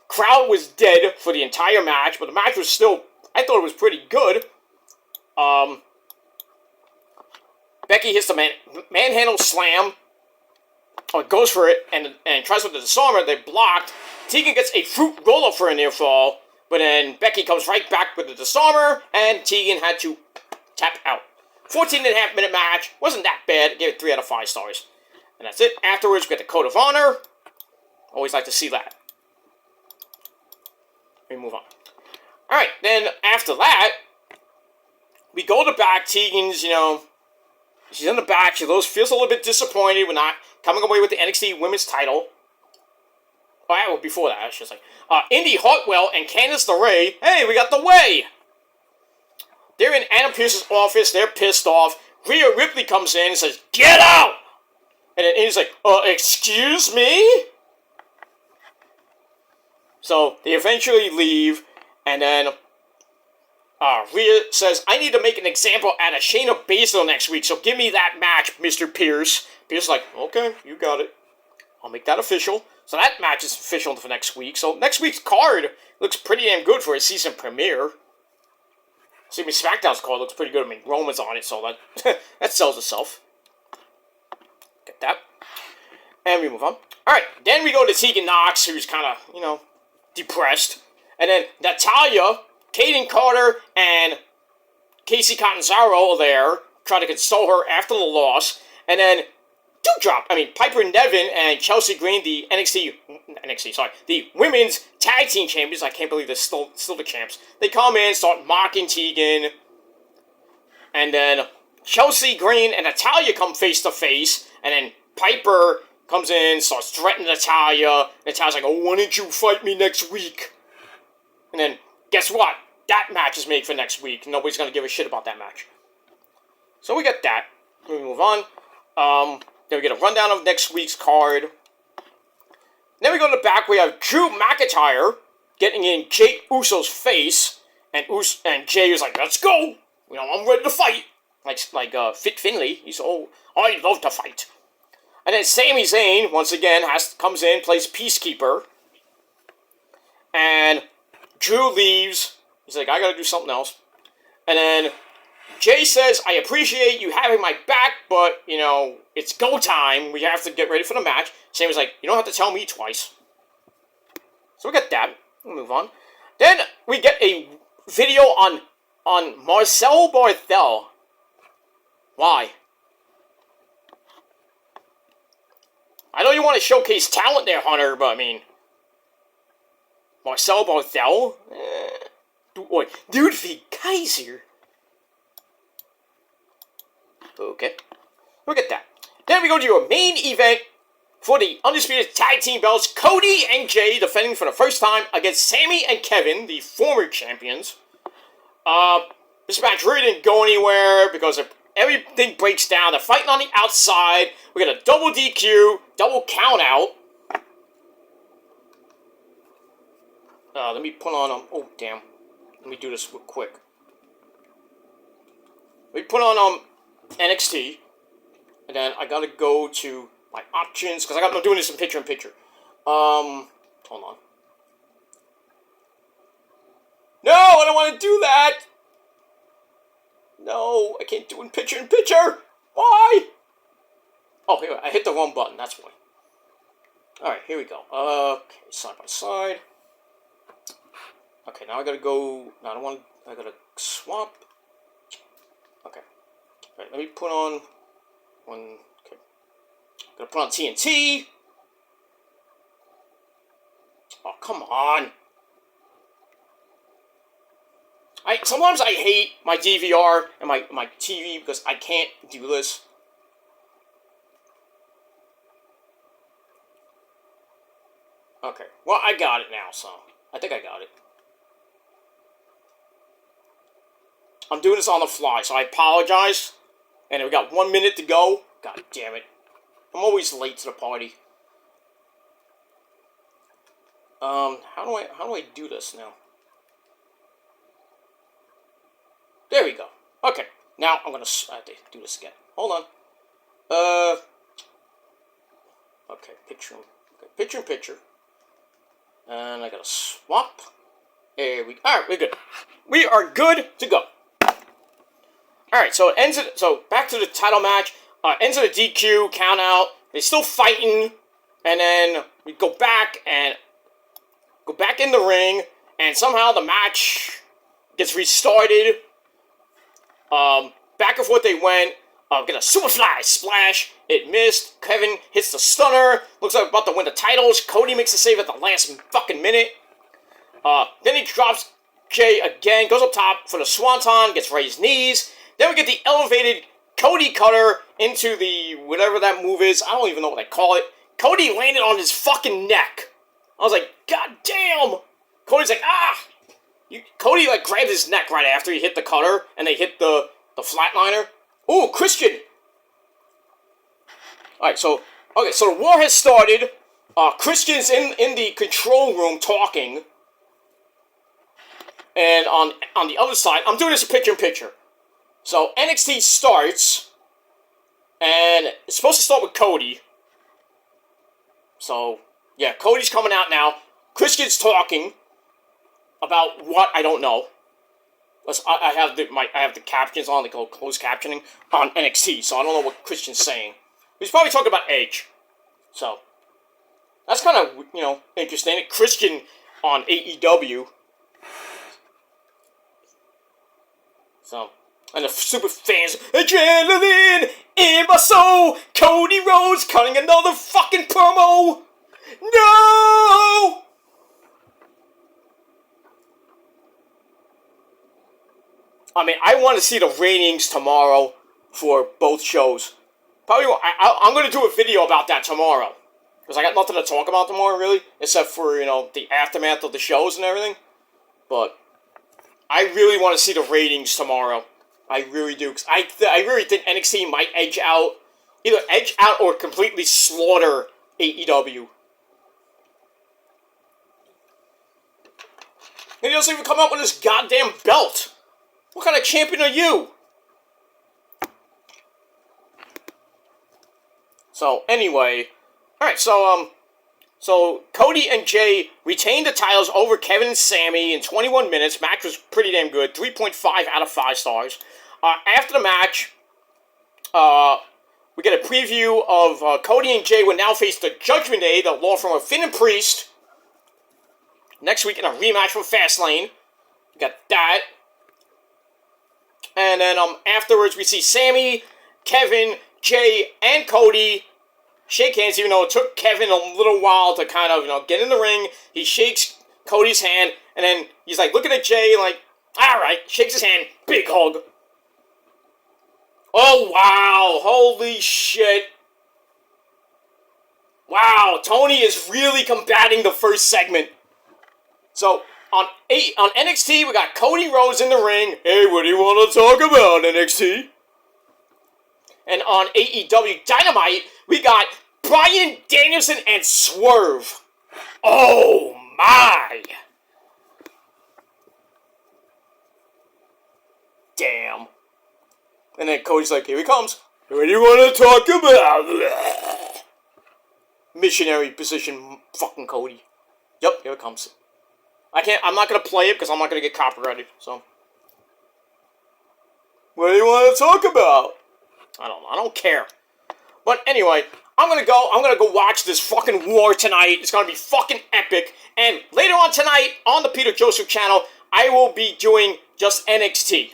Crowd was dead for the entire match, but the match was still, I thought it was pretty good. Becky hits the manhandle slam. Goes for it and tries with the disarmer. They blocked. Tegan gets a fruit roll-up for a near fall, but then Becky comes right back with the disarmer, and Tegan had to tap out. 14.5 minute match. Wasn't that bad. I gave it 3 out of 5 stars. And that's it. Afterwards, we get the Code of Honor. Always like to see that. Let me move on. Alright, then after that, we go to back. Tegan's, she's in the back. She feels a little bit disappointed with not coming away with the NXT Women's title. Oh, well, before that, I was just like, Indy Hartwell and Candice LeRae, hey, we got the way! They're in Adam Pearce's office, they're pissed off. Rhea Ripley comes in and says, get out! And then Indy's like, excuse me? So, they eventually leave, and then Rhea says, I need to make an example out of Shayna Baszler next week, so give me that match, Mr. Pierce. Pierce's like, okay, you got it. I'll make that official. So that match is official for next week. So next week's card looks pretty damn good for a season premiere. See, SmackDown's card looks pretty good. I mean, Roman's on it, so that that sells itself. Get that. And we move on. Alright, then we go to Tegan Nox, who's kind of, depressed. And then Natalya, Kaden Carter, and Casey Catanzaro are there, trying to console her after the loss. And then Piper Niven and Chelsea Green, the the women's tag team champions. I can't believe they're still the champs. They come in, start mocking Tegan. And then Chelsea Green and Natalya come face to face. And then Piper comes in, starts threatening Natalya. Natalya's like, oh, why don't you fight me next week? And then, guess what? That match is made for next week. Nobody's going to give a shit about that match. So we get that. We move on. Then we get a rundown of next week's card. Then we go to the back. We have Drew McIntyre getting in Jey Uso's face. And Jey was like, let's go. I'm ready to fight. Like Fit Finlay. He's I love to fight. And then Sami Zayn, once again, comes in, plays Peacekeeper. And Drew leaves. He's like, I gotta do something else. And then Jey says, I appreciate you having my back, but, it's go time. We have to get ready for the match. Sami's like, you don't have to tell me twice. So we get that. We'll move on. Then we get a video on Marcel Barthel. Why? I know you want to showcase talent there, Hunter, but Marcel Barthel? Ludwig Kaiser. Okay. Look at that. Then we go to your main event for the Undisputed Tag Team belts. Cody and Jay defending for the first time against Sami and Kevin, the former champions. This match really didn't go anywhere because everything breaks down. They're fighting on the outside. We got a double DQ, double count out. Let me put on oh damn. Let me do this real quick. Let me put on NXT. And then I gotta go to my options because I'm doing this in picture-in-picture. Hold on. No, I don't want to do that. No, I can't do it in picture-in-picture. Why? Oh, here, I hit the wrong button. That's why. All right, here we go. Okay, side by side. Okay, now I gotta go. No, I don't want. I gotta swap. Okay. All right, let me put on one. Okay. Gonna put on TNT. Oh, come on. Sometimes I hate my DVR and my TV because I can't do this. Okay, well, I got it now, so I think I got it. I'm doing this on the fly, so I apologize. And we got 1 minute to go. God damn it. I'm always late to the party. How do I do this now? There we go. Okay, now I'm gonna have to do this again. Hold on. Okay, picture-in-picture. And I gotta swap. There we go. Alright, we're good. We are good to go. Alright, so it ends it. So back to the title match. Ends of the DQ, count out. They're still fighting. And then we go back in the ring. And somehow the match gets restarted. Back and forth they went. Get a Superfly splash. It missed. Kevin hits the stunner. Looks like about to win the titles. Cody makes the save at the last fucking minute. Then he drops Jay again. Goes up top for the Swanton. Gets raised knees. Then we get the elevated Cody cutter into the whatever that move is. I don't even know what they call it. Cody landed on his fucking neck. I was like, God damn. Cody's like, ah. Cody grabbed his neck right after he hit the cutter. And they hit the flatliner. Ooh, Christian! Alright, so the war has started. Christian's in the control room talking. And on the other side, I'm doing this picture-in-picture. So, NXT starts. And it's supposed to start with Cody. So, Yeah, Cody's coming out now. Christian's talking about what I don't know. I have the captions on, the closed captioning on NXT, so I don't know what Christian's saying. He's probably talking about Edge. So that's kind of interesting. Christian on AEW. So, and the super fans, adrenaline in my soul. Cody Rhodes cutting another fucking promo. No! I mean, I want to see the ratings tomorrow for both shows. Probably, I'm going to do a video about that tomorrow. Because I got nothing to talk about tomorrow, really. Except for, the aftermath of the shows and everything. But I really want to see the ratings tomorrow. I really do. Because I really think NXT might edge out. Either edge out or completely slaughter AEW. And he doesn't even come out with his goddamn belt. What kind of champion are you? So, anyway. Alright, so Cody and Jay retained the titles over Kevin and Sami in 21 minutes. Match was pretty damn good. 3.5 out of 5 stars. After the match, we get a preview of Cody and Jay will now face the Judgment Day, the law firm of Finn and Priest. Next week in a rematch from Fastlane. We got that. And then afterwards we see Sami, Kevin, Jay, and Cody shake hands, even though it took Kevin a little while to kind of, get in the ring. He shakes Cody's hand, and then he's like looking at Jay like, alright, shakes his hand, big hug. Oh wow, holy shit. Wow, Tony is really combating the first segment. So, on NXT, we got Cody Rhodes in the ring. Hey, what do you want to talk about, NXT? And on AEW Dynamite, we got Bryan Danielson and Swerve. Oh, my. Damn. And then Cody's like, here he comes. What do you want to talk about? Missionary position, fucking Cody. Yep, here it comes. I'm not going to play it because I'm not going to get copyrighted, so. What do you want to talk about? I don't care. But anyway, I'm gonna go watch this fucking war tonight. It's gonna be fucking epic. And later on tonight, on the Peter Joseph channel, I will be doing just NXT.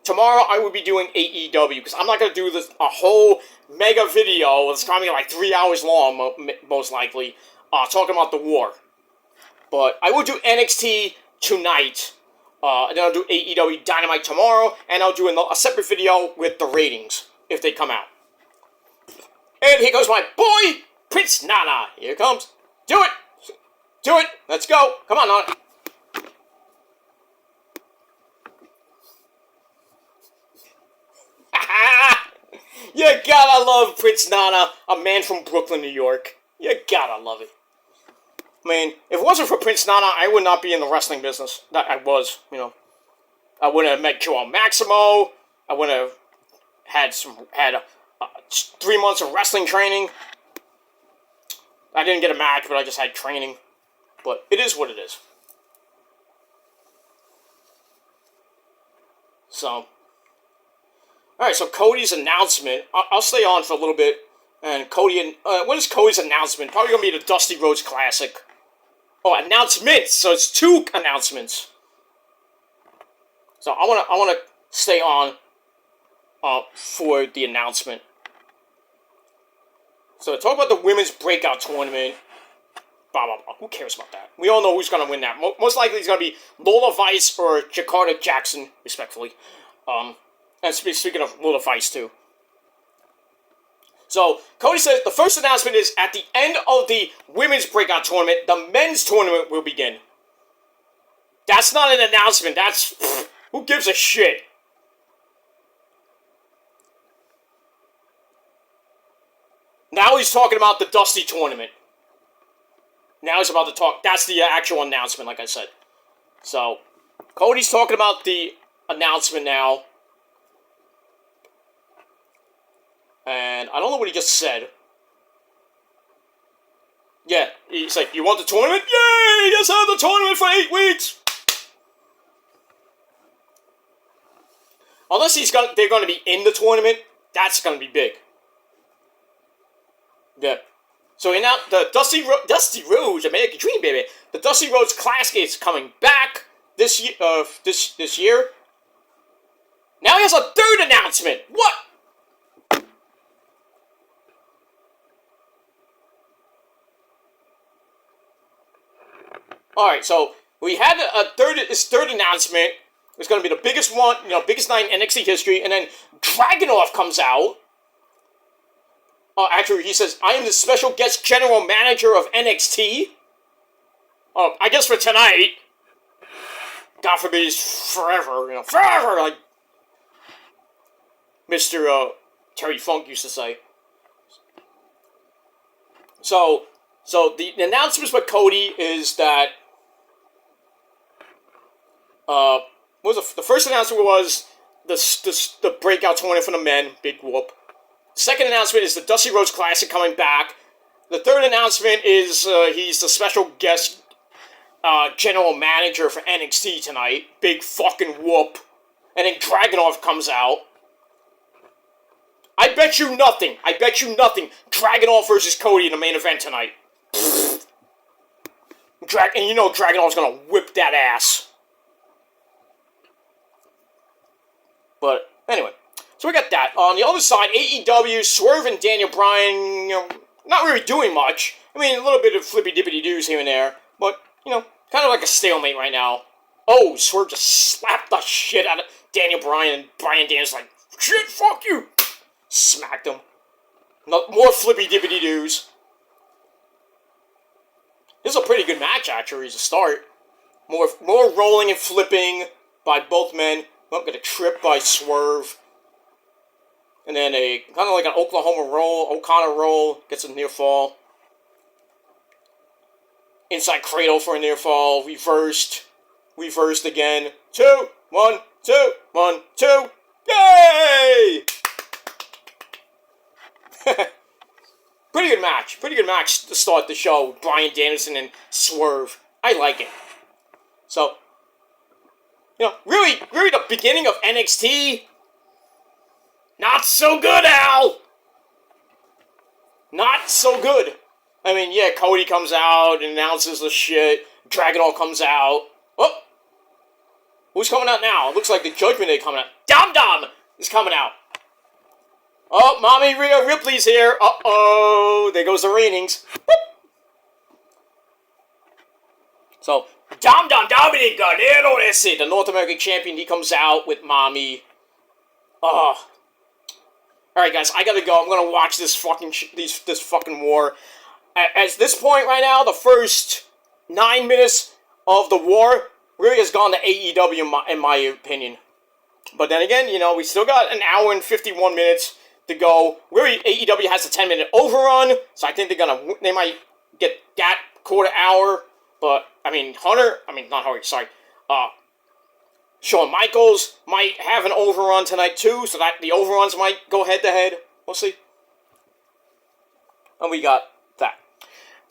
Tomorrow, I will be doing AEW, because I'm not gonna do a whole mega video. It's gonna be like 3 hours long, most likely, talking about the war. But I will do NXT tonight. And then I'll do AEW Dynamite tomorrow, and I'll do a separate video with the ratings, if they come out. And here goes my boy, Prince Nana. Here it comes. Do it! Do it! Let's go! Come on, Nana. You gotta love Prince Nana, a man from Brooklyn, New York. You gotta love it. I mean, if it wasn't for Prince Nana, I would not be in the wrestling business. That I was, I wouldn't have met Joel Maximo. I wouldn't have had 3 months of wrestling training. I didn't get a match, but I just had training. But it is what it is. So, alright, so Cody's announcement. I'll stay on for a little bit. And Cody, what is Cody's announcement? Probably going to be the Dusty Rhodes Classic. Oh, announcements! So it's 2 announcements. So I wanna stay on for the announcement. So talk about the women's breakout tournament. Blah blah blah. Who cares about that? We all know who's gonna win that. Most likely it's gonna be Lola Vice or Jakarta Jackson, respectfully. And speaking of Lola Vice too. So, Cody says the first announcement is at the end of the women's breakout tournament, the men's tournament will begin. That's not an announcement. That's... who gives a shit? Now he's talking about the Dusty tournament. Now he's about to talk... That's the actual announcement, like I said. So, Cody's talking about the announcement now. And I don't know what he just said. Yeah, he's like, you want the tournament? Yay! Yes, I have the tournament for 8 weeks! Unless they're going to be in the tournament, that's going to be big. Yeah. So now the Dusty Rhodes American Dream, baby. The Dusty Rhodes Classic is coming back this year. This year. Now he has a third announcement. What? All right. So we had his third announcement. It's going to be the biggest one, biggest night in NXT history, and then Dragunov comes out. Actually, he says, I am the special guest general manager of NXT. I guess for tonight. God forbid it's forever, forever, like Mr. Terry Funk used to say. So the announcements with Cody is that, the first announcement was the breakout tournament for the men, big whoop. Second announcement is the Dusty Rhodes Classic coming back. The third announcement is he's the special guest general manager for NXT tonight. Big fucking whoop. And then Dragunov comes out. I bet you nothing. Dragunov versus Cody in the main event tonight. And you know Dragunov's gonna whip that ass. But anyway. So we got that. On the other side, AEW, Swerve and Daniel Bryan, not really doing much. I mean, a little bit of flippy-dippity-doos here and there. But, kind of like a stalemate right now. Oh, Swerve just slapped the shit out of Daniel Bryan, and Bryan Daniels like, shit, fuck you! Smacked him. More flippy-dippity-doos. This is a pretty good match, actually, as a start. More rolling and flipping by both men. I'm going to trip by Swerve. And then a kind of like an O'Connor roll, gets a near fall. Inside cradle for a near fall, reversed again. 2, 1, 2, 1, 2. Yay! Pretty good match to start the show. Bryan Danielson and Swerve. I like it. So, really the beginning of NXT. Not so good, Al! Not so good. I mean, yeah, Cody comes out and announces the shit. Dragunov comes out. Oh! Who's coming out now? It looks like the Judgment Day coming out. Dom Dom is coming out. Oh, Mommy Rhea Ripley's here. Uh-oh. There goes the ratings. Whoop. So, Dom Dominic Garnero, that's it. The North American Champion, he comes out with Mommy. Oh. Alright, guys, I gotta go. I'm gonna watch this fucking war. At this point right now, the first 9 minutes of the war really has gone to AEW in my opinion. But then again, we still got an hour and 51 minutes to go. Really, AEW has a 10-minute overrun, so I think they might get that quarter hour. But Shawn Michaels might have an overrun tonight too, so that the overruns might go head to head. We'll see. And we got that.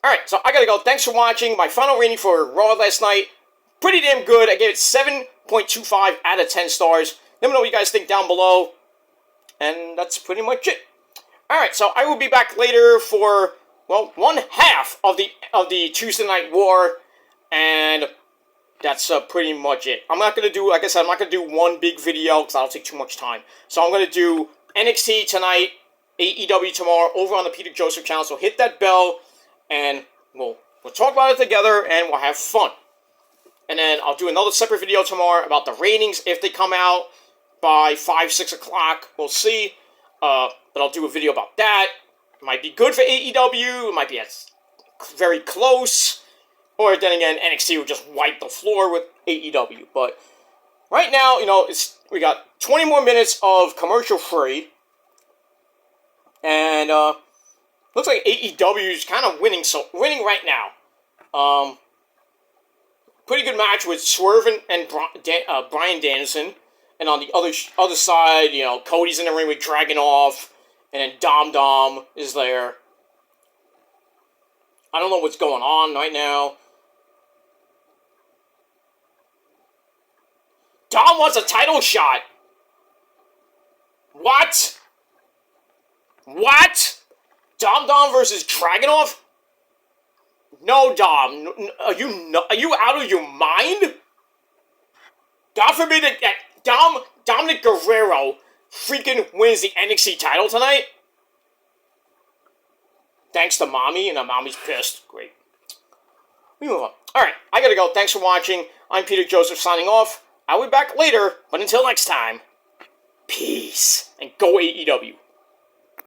Alright, so I gotta go. Thanks for watching. My final rating for Raw last night, pretty damn good. I gave it 7.25 out of 10 stars. Let me know what you guys think down below. And that's pretty much it. Alright, so I will be back later for, one half of the Tuesday Night War. And that's pretty much it. I'm not going to do, like I said, I'm not going to do one big video because that'll take too much time. So I'm going to do NXT tonight, AEW tomorrow, over on the Peter Joseph channel. So hit that bell, and we'll talk about it together, and we'll have fun. And then I'll do another separate video tomorrow about the ratings, if they come out by 5, 6 o'clock. We'll see. But I'll do a video about that. It might be good for AEW. It might be very close. Or then again, NXT will just wipe the floor with AEW. But right now, we got 20 more minutes of commercial free. And looks like AEW is kind of winning right now. Pretty good match with Swerve and Bryan Danielson. And on the other side, Cody's in the ring with Dragunov. And then Dom is there. I don't know what's going on right now. Dom wants a title shot. What? What? Dom versus Dragunov? No, Dom. Are you out of your mind? God forbid that Dominic Guerrero freaking wins the NXT title tonight. Thanks to Mommy, and Mommy's pissed. Great. We move on. Alright, I gotta go. Thanks for watching. I'm Peter Joseph signing off. I'll be back later, but until next time, peace, and go AEW.